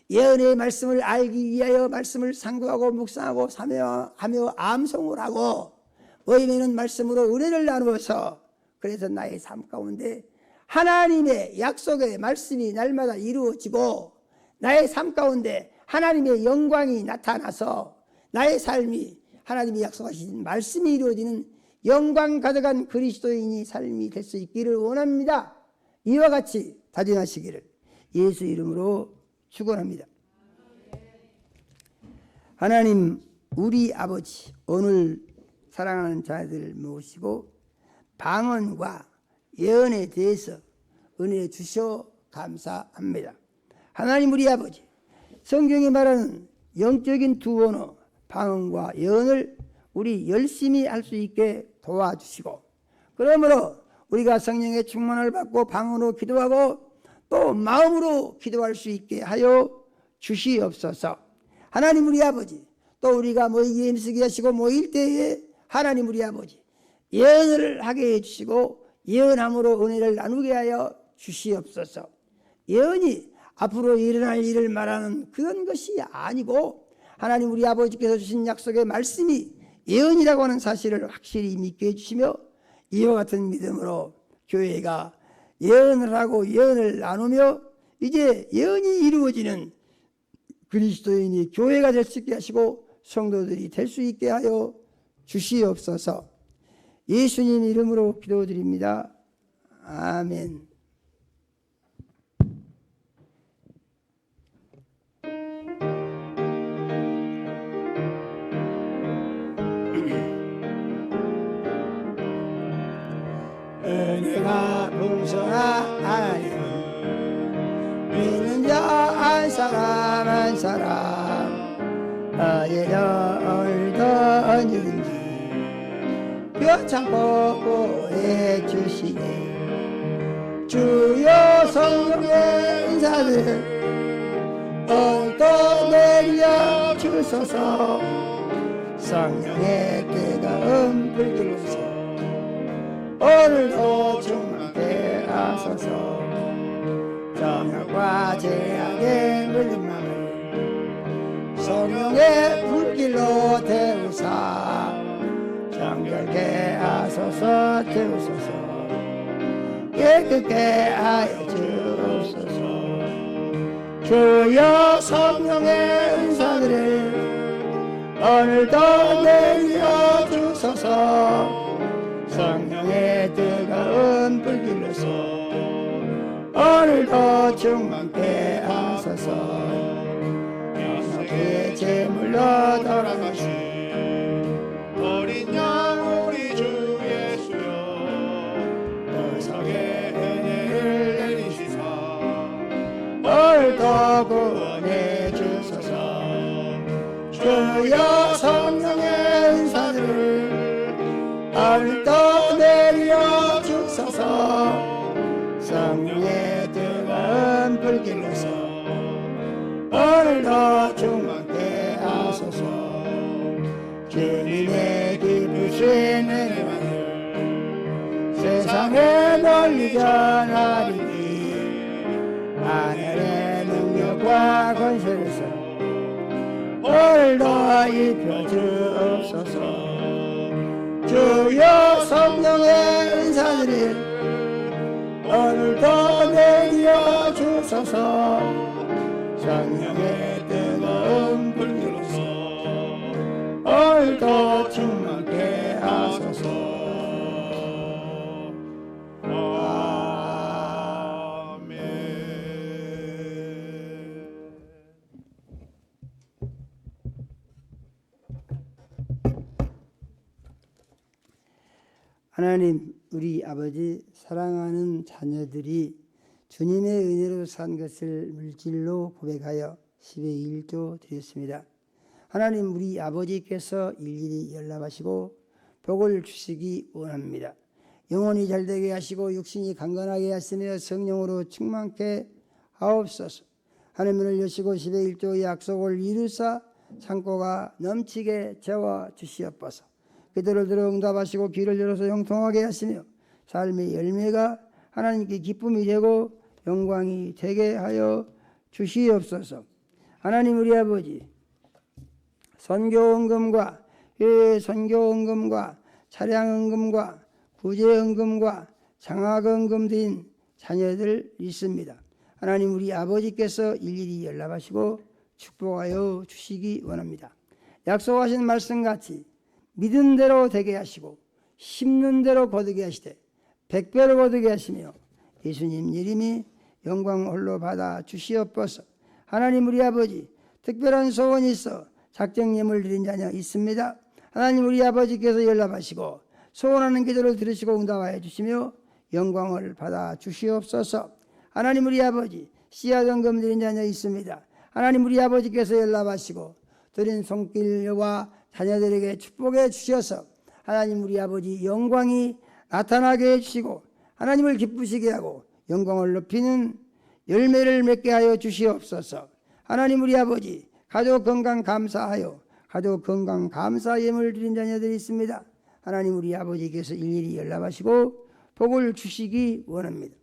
예언의 말씀을 알기 위하여 말씀을 상고하고 묵상하고 사모하며 암송을 하고 모임에는 말씀으로 은혜를 나누어서 그래서 나의 삶 가운데 하나님의 약속의 말씀이 날마다 이루어지고 나의 삶 가운데 하나님의 영광이 나타나서 나의 삶이 하나님이 약속하신 말씀이 이루어지는 영광 가득한 그리스도인이 삶이 될 수 있기를 원합니다. 이와 같이 다짐하시기를 예수 이름으로 축원합니다. 하나님 우리 아버지, 오늘 사랑하는 자들을 모시고 방언과 예언에 대해서 은혜 주셔 감사합니다. 하나님 우리 아버지, 성경이 말하는 영적인 두 언어 방언과 예언을 우리 열심히 할 수 있게 도와주시고, 그러므로 우리가 성령의 충만을 받고 방언으로 기도하고 또 마음으로 기도할 수 있게 하여 주시옵소서. 하나님 우리 아버지, 또 우리가 모이기에 힘쓰게 하시고 모일 때에 하나님 우리 아버지 예언을 하게 해주시고 예언함으로 은혜를 나누게 하여 주시옵소서. 예언이 앞으로 일어날 일을 말하는 그런 것이 아니고 하나님 우리 아버지께서 주신 약속의 말씀이 예언이라고 하는 사실을 확실히 믿게 해주시며, 이와 같은 믿음으로 교회가 예언을 하고 예언을 나누며 이제 예언이 이루어지는 그리스도인이 교회가 될 수 있게 하시고 성도들이 될 수 있게 하여 주시옵소서. 예수님 이름으로 기도드립니다. 아멘. 은혜가 풍성한 하나님, 믿는 자 한 사람 한 사람, 어제도 오늘도 언제든지 뼈창고 보혜 주시네. 주여 성령의 은사들 오늘도 내려 주소서. 성령의 뜨거운 불길로서 오늘도 충만케 하소서. 정욕과 죄악의 물린 맘을 성령의 불길로 태우사 정결케 하소서. 태우소서. 깨끗게 하여 주옵소서. 주여 성령의 은사들을 오늘도 내려 주소서. 성령의 뜨거운 불길로서 오늘도 충만케 하소서. 영원의 제물로 돌아가신 어린 양 우리 주 예수여, 보석의 은혜를 내리시사 오늘도 구원해 주소서. 주여 성령의 은사들을 오늘도 내려 주소서. 성령의 뜨거운 불길로서 오늘도 충만케 하소서. 주님의 기쁘신 은혜만을 세상에 널리 전하리니 하늘의 능력과 권세로서 오늘도 입혀 주옵소서. 주여 성령의 은사들을 오늘도 내려 주소서. 성령의 뜨거운 불길로서 오늘도 충만케 하소서. 아멘. 하나님 우리 아버지, 사랑하는 자녀들이 주님의 은혜로 산 것을 물질로 고백하여 10의 1조 드렸습니다. 하나님 우리 아버지께서 일일이 연락하시고 복을 주시기 원합니다. 영혼이 잘되게 하시고 육신이 강건하게 하시며 성령으로 충만케 하옵소서. 하늘문을 여시고 10의 1조의 약속을 이루사 창고가 넘치게 채워 주시옵소서. 기도를 들어 응답하시고 귀를 열어서 형통하게 하시며 삶의 열매가 하나님께 기쁨이 되고 영광이 되게 하여 주시옵소서. 하나님 우리 아버지, 선교헌금과 해외 선교헌금과 차량헌금과 구제헌금과 장학헌금 된 자녀들 있습니다. 하나님 우리 아버지께서 일일이 연락하시고 축복하여 주시기 원합니다. 약속하신 말씀같이 믿은 대로 되게 하시고 심는 대로 거두게 하시되 100배로 거두게 하시며 예수님 이름이 영광 홀로 받아 주시옵소서. 하나님 우리 아버지, 특별한 소원이 있어 작정 예물 드린 자녀 있습니다. 하나님 우리 아버지께서 연락하시고 소원하는 기도를 들으시고 응답하여 주시며 영광을 받아 주시옵소서. 하나님 우리 아버지, 씨앗 헌금 드린 자녀 있습니다. 하나님 우리 아버지께서 연락하시고 드린 손길과 자녀들에게 축복해 주셔서 하나님 우리 아버지 영광이 나타나게 해주시고 하나님을 기쁘시게 하고 영광을 높이는 열매를 맺게 하여 주시옵소서. 하나님 우리 아버지, 가족 건강 감사하여 가족 건강 감사 예물 드린 자녀들이 있습니다. 하나님 우리 아버지께서 일일이 연락하시고 복을 주시기 원합니다.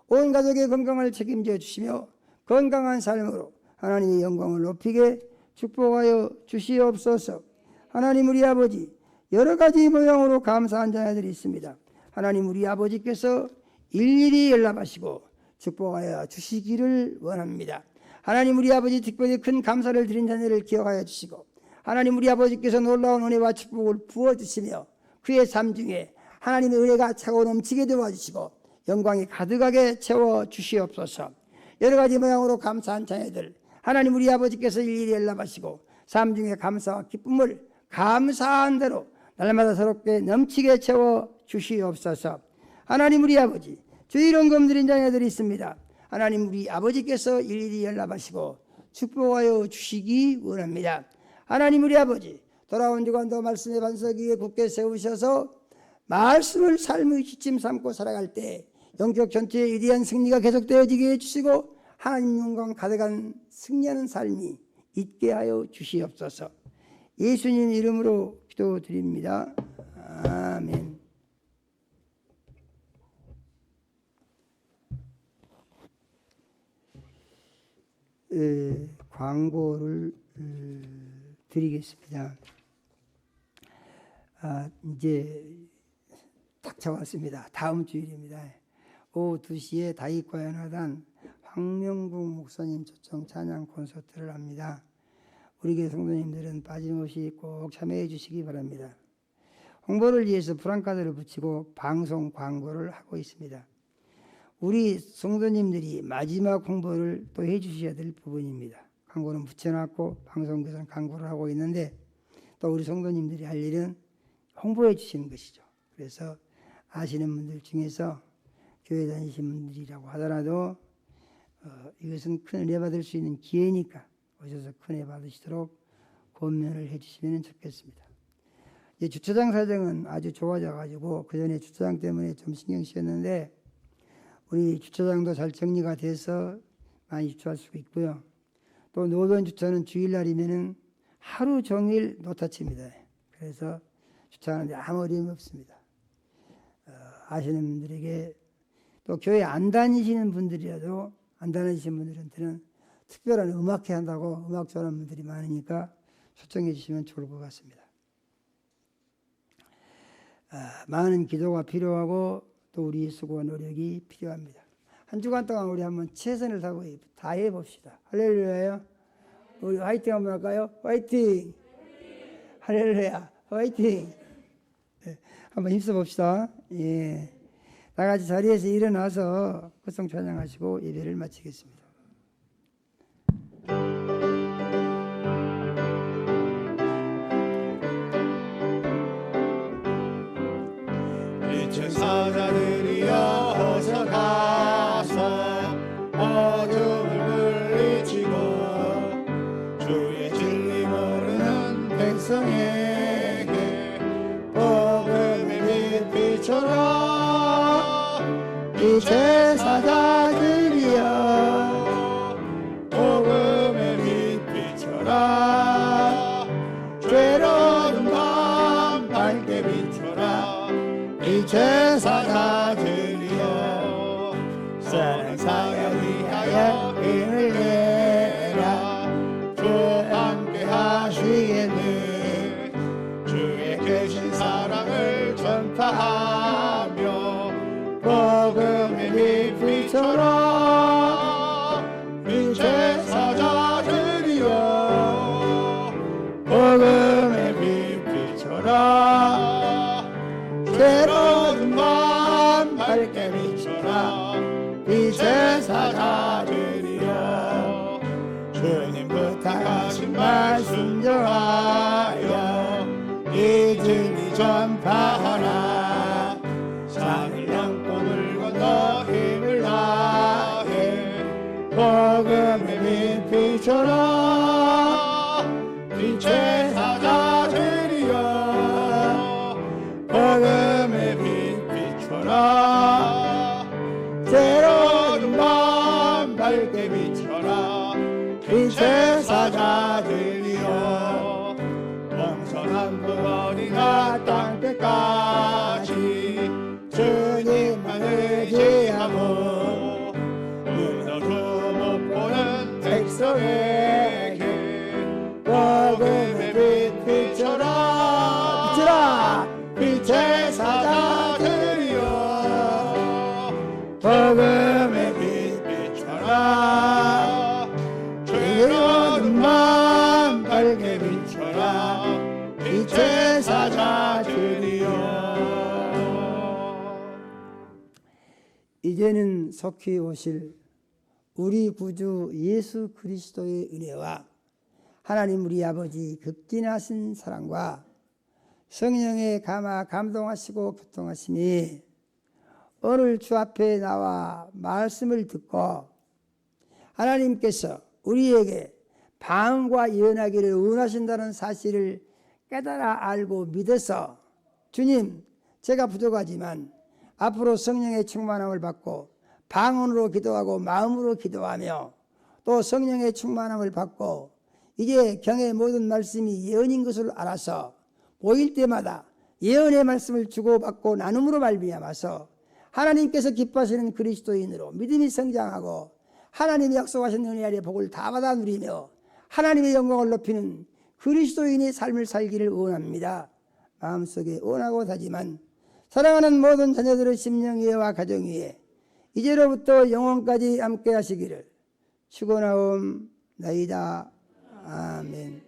온 가족의 건강을 책임져 주시며 건강한 삶으로 하나님의 영광을 높이게 축복하여 주시옵소서. 하나님 우리 아버지, 여러 가지 모양으로 감사한 자녀들이 있습니다. 하나님 우리 아버지께서 일일이 연락하시고 축복하여 주시기를 원합니다. 하나님 우리 아버지, 특별히 큰 감사를 드린 자녀를 기억하여 주시고 하나님 우리 아버지께서 놀라운 은혜와 축복을 부어주시며 그의 삶 중에 하나님의 은혜가 차고 넘치게 도와주시고 영광이 가득하게 채워주시옵소서. 여러 가지 모양으로 감사한 자녀들 하나님 우리 아버지께서 일일이 연락하시고 삶 중에 감사와 기쁨을 감사한 대로 날마다 새롭게 넘치게 채워주시옵소서. 하나님 우리 아버지, 주일헌금 드린 자녀들이 있습니다. 하나님 우리 아버지께서 일일이 연락하시고 축복하여 주시기 원합니다. 하나님 우리 아버지, 돌아온 주간도 말씀의 반석 위에 굳게 세우셔서 말씀을 삶의 지침 삼고 살아갈 때 영적 전투의 위대한 승리가 계속되어지게 해주시고 하나님 영광 가득한 승리하는 삶이 있게 하여 주시옵소서. 예수님 이름으로 기도드립니다. 아멘. 광고를 드리겠습니다. 이제 딱 잡았습니다. 다음 주일입니다. 오후 2시에 다윗과연화단 황명국 목사님 초청 찬양 콘서트를 합니다. 우리 교회 성도님들은 빠짐없이 꼭 참여해 주시기 바랍니다. 홍보를 위해서 프랑카드를 붙이고 방송 광고를 하고 있습니다. 우리 성도님들이 마지막 홍보를 또 해 주셔야 될 부분입니다. 광고는 붙여놨고 방송국에서는 광고를 하고 있는데 또 우리 성도님들이 할 일은 홍보해 주시는 것이죠. 그래서 아시는 분들 중에서 교회 다니시는 분들이라고 하더라도 이것은 큰 은혜 받을 수 있는 기회니까 오셔서 큰 은혜 받으시도록 권면을 해 주시면 좋겠습니다. 이제 주차장 사정은 아주 좋아져 가지고 그 전에 주차장 때문에 좀 신경 쓰였는데 우리 주차장도 잘 정리가 돼서 많이 주차할 수 있고요. 또 노변 주차는 주일날이면은 하루 종일 노타치입니다. 그래서 주차하는데 아무 어려움이 없습니다. 아시는 분들에게 또 교회 안 다니시는 분들이라도 안 다니시는 분들한테는 특별한 음악회 한다고 음악 좋아하는 분들이 많으니까 초청해 주시면 좋을 것 같습니다. 많은 기도가 필요하고 또 우리의 수고와 노력이 필요합니다. 한 주간 동안 우리 한번 최선을 다해 봅시다. 할렐루야요. 우리 화이팅 한번 할까요? 화이팅! 할렐루야! 화이팅! 네, 한번 힘써 봅시다. 예. 다 같이 자리에서 일어나서 구성 찬양하시고 예배를 마치겠습니다. 빛의 사자들이여 어서 가서 어둠을 물리치고 주의 진리 모르는 백성에게 복음의 빛 비춰라. 빛의 사자들이여 복음의 빛 비춰라. 괴로운 밤 밝게 비춰라. 빛의 사자들이여 사랑 사역 위하여 힘을 내라. 주 함께 하시겠네. 주의 크신 사랑을 전파하며 복음의 빛 날 순종하여 이 진리 전파하라. 산을 넘고 물 건너 힘을 다해 복음의 빛 비춰라. 빛의 사자 되리여 복음의 빛 비춰라. 새로운 밤 밝게 비춰라. 빛의 사자 되리여 동서남북 어디나 땅끝까지 주님만 의지하고 눈으로 못 보는 백성에게 복음의 빛 비춰라. 비춰라. 빛의 사자 되리여 복음의 빛 비춰라. 주의 만 밝게 비춰라. 빛의 사자 되리여. 이제는 속히 오실 우리 구주 예수 그리스도의 은혜와 하나님 우리 아버지 극진하신 사랑과 성령의 감동하시고 교통하심이 오늘 주 앞에 나와 말씀을 듣고 하나님께서 우리에게 방언과 예언하기를 원하신다는 사실을 깨달아 알고 믿어서 주님, 제가 부족하지만 앞으로 성령의 충만함을 받고 방언으로 기도하고 마음으로 기도하며 또 성령의 충만함을 받고 이제 경의 모든 말씀이 예언인 것을 알아서 보일 때마다 예언의 말씀을 주고받고 나눔으로 말미암아서 하나님께서 기뻐하시는 그리스도인으로 믿음이 성장하고 하나님이 약속하신 은혜 아래 복을 다 받아 누리며 하나님의 영광을 높이는 그리스도인의 삶을 살기를 원합니다. 마음속에 원하고 다지만 사랑하는 모든 자녀들의 심령 위에와 가정 위에 이제로부터 영원까지 함께 하시기를 축원하옵나이다. 아멘.